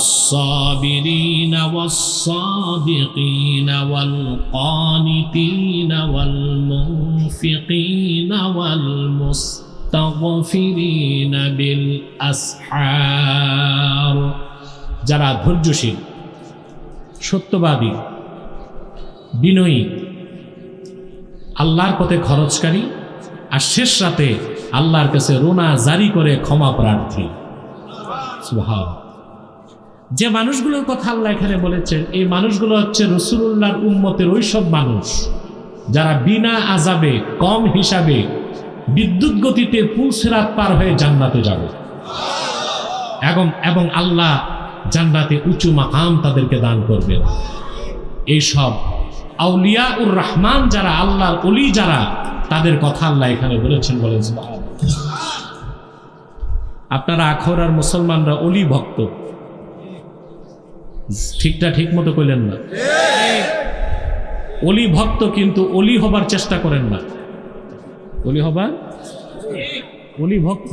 الصابرين والصادقين والقانتين والمنفقين والمستغفرين بالأسحار, যারা ধৈর্যশীল, সত্যবাদী, বিনয়ী, আল্লাহর পথে খরচকারী, আর শেষ রাতে আল্লাহর কাছে রোনা জারি করে ক্ষমা প্রার্থী। সুবহানাল্লাহ। যে মানুষগুলোর কথা আল্লাহ এখানে বলেছেন এই মানুষগুলো হচ্ছে রাসূলুল্লাহর উম্মতের ওই সব মানুষ যারা বিনা আযাবে কম হিসাবে বিদ্যুৎ গতিতে পুল সিরাত পার হয়ে জান্নাতে যাবে এবং আল্লাহ জান্নাতে উঁচু মাকাম তাদেরকে দান করবেন। এই সব আউলিয়াউর রহমান যারা আল্লাহর ওলি যারা, তাদের কথা আল্লাহ এখানে বলেছেন। বলেন সুবহানাল্লাহ। আপনারা আখরার মুসলমানরা ওলি ভক্ত, ঠিকটা ঠিক মতো কইলেন না। ওলি ভক্ত কিন্তু ওলি হবার চেষ্টা করেন না। ওলি হবার, ওলি ভক্ত।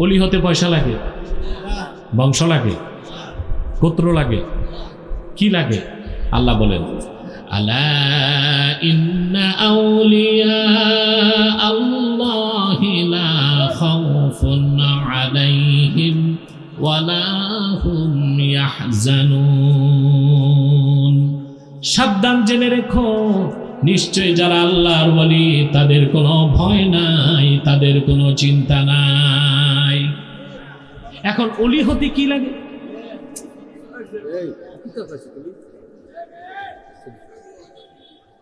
ওলি হতে পয়সা লাগে, বংশ লাগে, গোত্র লাগে, কি লাগে? আল্লাহ বলেন আলা ইন্না আউলিয়া আল্লাহি লা খাউফুন আলাইহিম ওয়ালা হুম ইয়াহজানুন, সাবধান জেনে রেখো নিশ্চয় যারা আল্লাহর ওলি তাদের কোনো ভয় নাই, তাদের কোনো চিন্তা নাই। এখন ওলি হতে কি লাগে?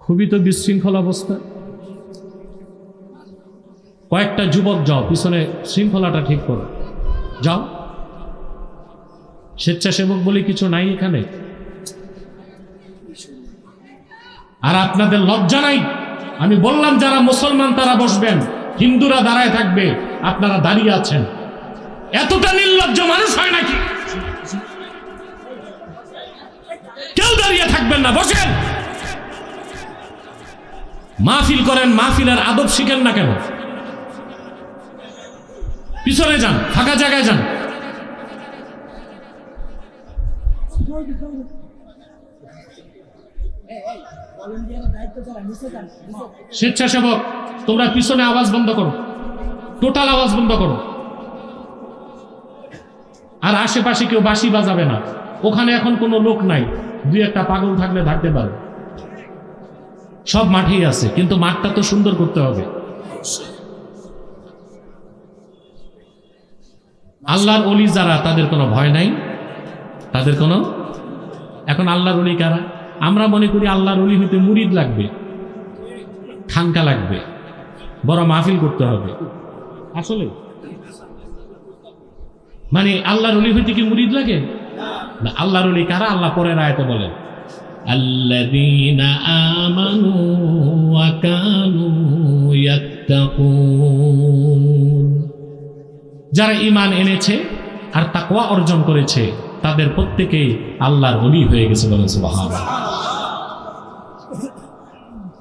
খুবই তো বিশৃঙ্খল অবস্থা। কয়েকটা যুবক যাও পিছনে শৃঙ্খলাটা ঠিক করো, যাও। স্বেচ্ছাসেবক বলে কিছু নাই এখানে। আর আপনাদের লজ্জা নাই? আমি বললাম যারা মুসলমান তারা বসবেন, হিন্দুরা দাঁড়ায় থাকবে, আপনারা দাঁড়িয়ে আছেন। এতটা নির্লজ্জ মানুষ হয় নাকি? কেউ দাঁড়িয়ে থাকবেন না, বসেন। মাহফিল করেন, মাহফিলের আদব শিখেন না কেন? পিছনে যান, ফাঁকা জায়গায় যান। স্বেচ্ছাসেবক তোমরা পিছনে আওয়াজ বন্ধ করো, টোটাল আওয়াজ বন্ধ করো। আর আশেপাশে কেউ বাঁশি বাজাবে না। ওখানে এখন কোনো লোক নাই, দুই একটা পাগল থাকলে থাকতে পারে। সব মাঠেই আছে, কিন্তু মাঠটা তো সুন্দর করতে হবে। আল্লাহর ওলি যারা তাদের কোনো ভয় নাই, তাদের কোনো। এখন আল্লাহর ওলি কারা? আমরা মনে করি আল্লাহর ওলি হইতে মুরিদ লাগবে, খানকা লাগবে, বড় মাহফিল করতে হবে। আসলে মানে আল্লাহর ওলি হইতে কি মুরিদ লাগে? না। আল্লাহর ওলি কারা? আল্লাহ পরের আয়াতে বলেন আল্লাযীনা আমানু ওয়া কানু ইয়াত্তাকুন, যারা ঈমান এনেছে আর তাকওয়া অর্জন করেছে তাদের প্রত্যেকেই আল্লাহর ওলি হয়ে গেছে। বলেন সুবহানাল্লাহ।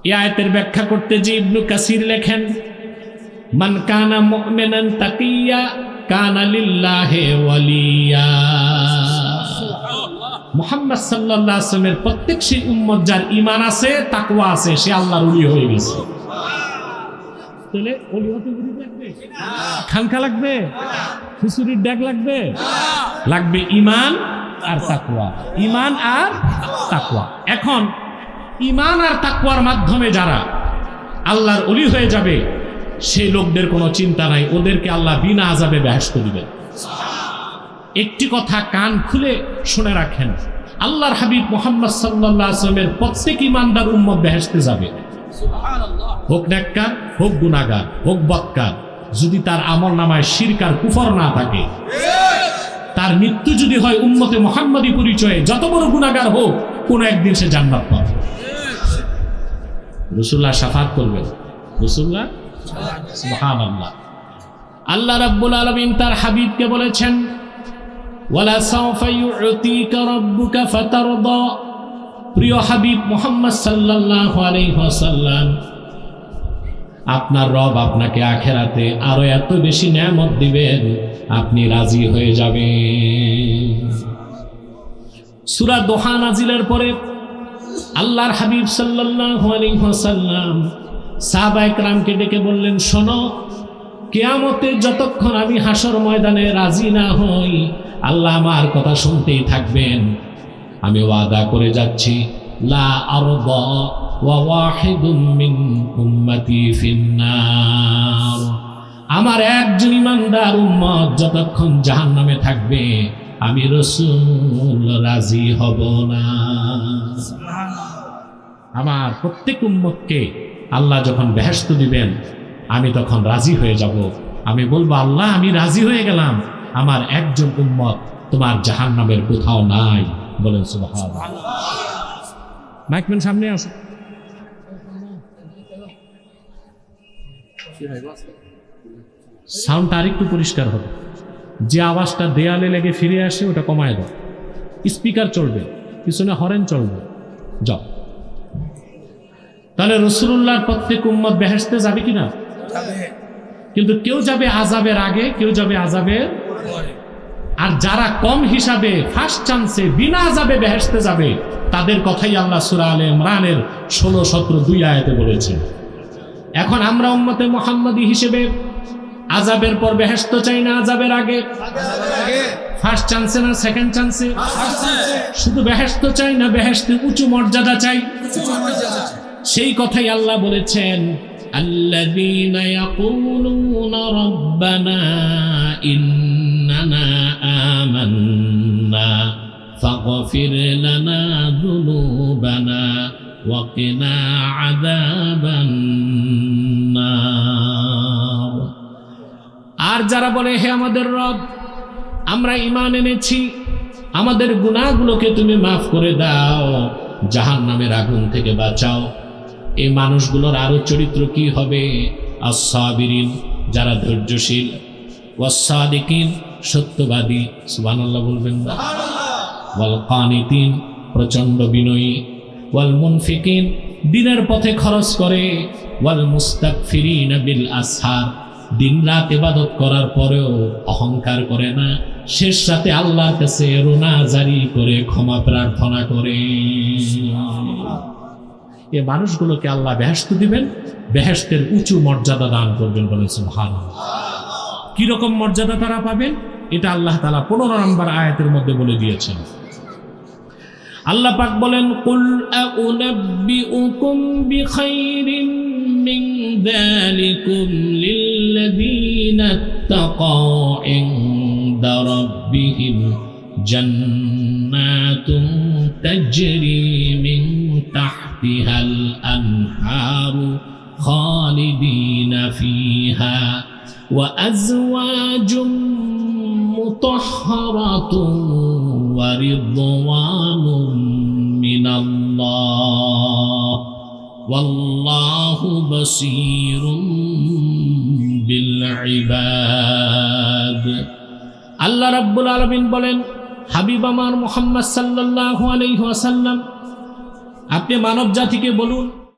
এই আয়াতের ব্যাখ্যা করতে যে ইবনে কাসির লেখেন মান কানা মুমিনান তাকিয়া কানা লিল্লাহি ওয়ালিয়া। মুহাম্মদ সাল্লাল্লাহু আলাইহি ওয়াসাল্লামের প্রত্যেক সেই উম্মত যার ঈমান আছে, তাকওয়া আছে, সে আল্লাহর ওলি হয়ে গেছে। তাহলে ওলি হতে মুরিদ লাগবে, খানকা লাগবে, হুজুরের ডাক লাগবে। লাগবে ঈমান আর তাকওয়া, ঈমান আর তাকওয়া। এখন ঈমান আর তাকওয়ার মাধ্যমে যারা আল্লাহর ওলি হয়ে যাবে সেই লোকদের কোনো চিন্তা নাই, ওদেরকে আল্লাহ বিনা আযাবে বেহেশত দিবেন। একটি কথা কান খুলে শুনে রাখেন, আল্লাহর হাবিব মুহাম্মদ সাল্লাল্লাহু আলাইহি ওয়াসাল্লামের প্রত্যেক ঈমানদার উম্মত বেহেশতে যাবে, হোক নেককার, হোক গুনাহগার, হোক বদকার। যদি তার আমলনামায় শিরক আর কুফর না থাকে, তার মৃত্যু যদি হয় উম্মতে মুহাম্মাদি পরিচয়ে, যত বড় গুনাহগার হোক, কোন একদিন সে জান্নাত পাবে। রাসূলুল্লাহ শাফাত করবেন, রাসূলুল্লাহ সুবহানাল্লাহ। আল্লাহ রাব্বুল আলামিন তার হাবিবকে বলেছেন, ওয়ালা সাওফা ইউতিকা রাব্বুকা ফাতারদা। প্রিয় হাবিব মুহাম্মদ সাল্লাল্লাহু আলাইহি ওয়াসাল্লাম, আপনার রব আপনাকে আখেরাতে আরো এত বেশি নেয়ামত দিবেন, আপনি রাজি হয়ে যাবেন। সূরা দোহা নাজিলের পরে আল্লাহর হাবিব সাল্লাল্লাহু আলাইহি ওয়াসাল্লাম সাহাবায়ে কেরামকে ডেকে বললেন, শোনো, কিয়ামতে যতক্ষণ আমি হাসর ময়দানে রাজি না হই, আল্লাহ আমার কথা শুনতেই থাকবেন। আমি ওয়াদা করে যাচ্ছি, লা আরদা ওয়া ওয়াহিদুম মিন উম্মতি ফিন্নার। আমার একজন ইমানদার উম্মত যতক্ষণ জাহান্নামে থাকবে, আমি রাসূল রাজি হব না। আমার প্রত্যেক উম্মতকে আল্লাহ যখন বেহেশত দিবেন, আমি তখন রাজি হয়ে যাব। আমি বলবো, আল্লাহ আমি রাজি হয়ে গেলাম, আমার একজন উম্মত তোমার জাহান্নামের কোথাও নাই। বলেন সুবহানাল্লাহ। মাইকম্যান সামনে আসো। সাউন্ডটা আরেকটু পরিষ্কার হবে, যে আওয়াজটা দেয়ালে লেগে ফিরে আসে ওটা কমায় দাও। স্পিকার চলবে, পিছনে হরেন চলবে, যাও। তাহলে রাসূলুল্লাহর প্রত্যেক উম্মত বেহেশতে যাবে কিনা? কিন্তু কেউ যাবে আযাবের আগে, কেউ যাবে আযাবের পরে। আর যারা কম হিসাবে ফার্স্ট চান্সে বিনা আযাবে বেহেশতে যাবে, তাদের কথাই আল্লাহ সূরা আলে ইমরানের 16, 17, 2 আয়াতে বলেছেন। এখন আমরা উম্মতে মুহাম্মাদি হিসেবে আযাবের পর বেহেশত চাই না আযাবের আগে? ফার্স্ট চান্সে না সেকেন্ড চান্সে? শুধু বেহেশত চাই না বেহেশতের উঁচু মর্যাদা চাই? সেই কথাই আল্লাহ বলেছেন, আল্লাযীনা ইয়াকুলুনা রাব্বানা ইন্নানা আমান্না ফাগফির লানা যুনুবানা ওয়া কিনা আযাবান নার। আর যারা বলে, হে আমাদের রব, আমরা ঈমান এনেছি, আমাদের গুনাহগুলোকে তুমি মাফ করে দাও, জাহান্নামের আগুন থেকে বাঁচাও। এই মানুষগুলোর আরো চরিত্র কি হবে? আস-সাবিরিন, যারা ধৈর্যশীল, ওয়াস-সাদিকিন, সত্যবাদী, সুবহানাল্লাহ বলবেন না? ওয়াল কানিতিন, প্রচন্ড বিনয়ী, ওয়াল মুনফিকিন, দিনের পথে খরচ করে, ওয়াল মুস্তাগফিরিনা বিল আসহার, দিন রাত ইবাদত করার পরেও অহংকার করে না, শেষ রাতে আল্লাহর কাছে রোনা জারি করে ক্ষমা প্রার্থনা করে। এই মানুষগুলোকে আল্লাহ বেহেশত দিবেন, বেহেশতের উঁচু মর্যাদা দান করবেন। বলেন সুবহানাল্লাহ। কিরকম মর্যাদা তারা পাবেন, এটা আল্লাহ তাআলা 15 নম্বর আয়াতের মধ্যে বলে দিয়েছেন। আল্লাহ পাক বলেন, কুল আউনাব্বিউকুম বিখাইরিম মিন যালিকুম লিল্লাযীনা তাকাউ ইনদা রাব্বিহিম জান্নাতুন তাজরি মিন তাহতিহাল আনহারু খালিদিনা ফিহা ওয়া আজওয়াজুম মুতাহহারাতুন ওয়া রিদওয়ানুম মিনাল্লাহ ওয়াল্লাহু বাসীরুম বিল ইবাদ। আল্লাহ রাব্বুল আলামিন বলেন, হাবিব আমার মুহাম্মদ সাল্লাল্লাহু আলাইহি ওয়াসাল্লাম, আপনি মানব জাতিকে বলুন,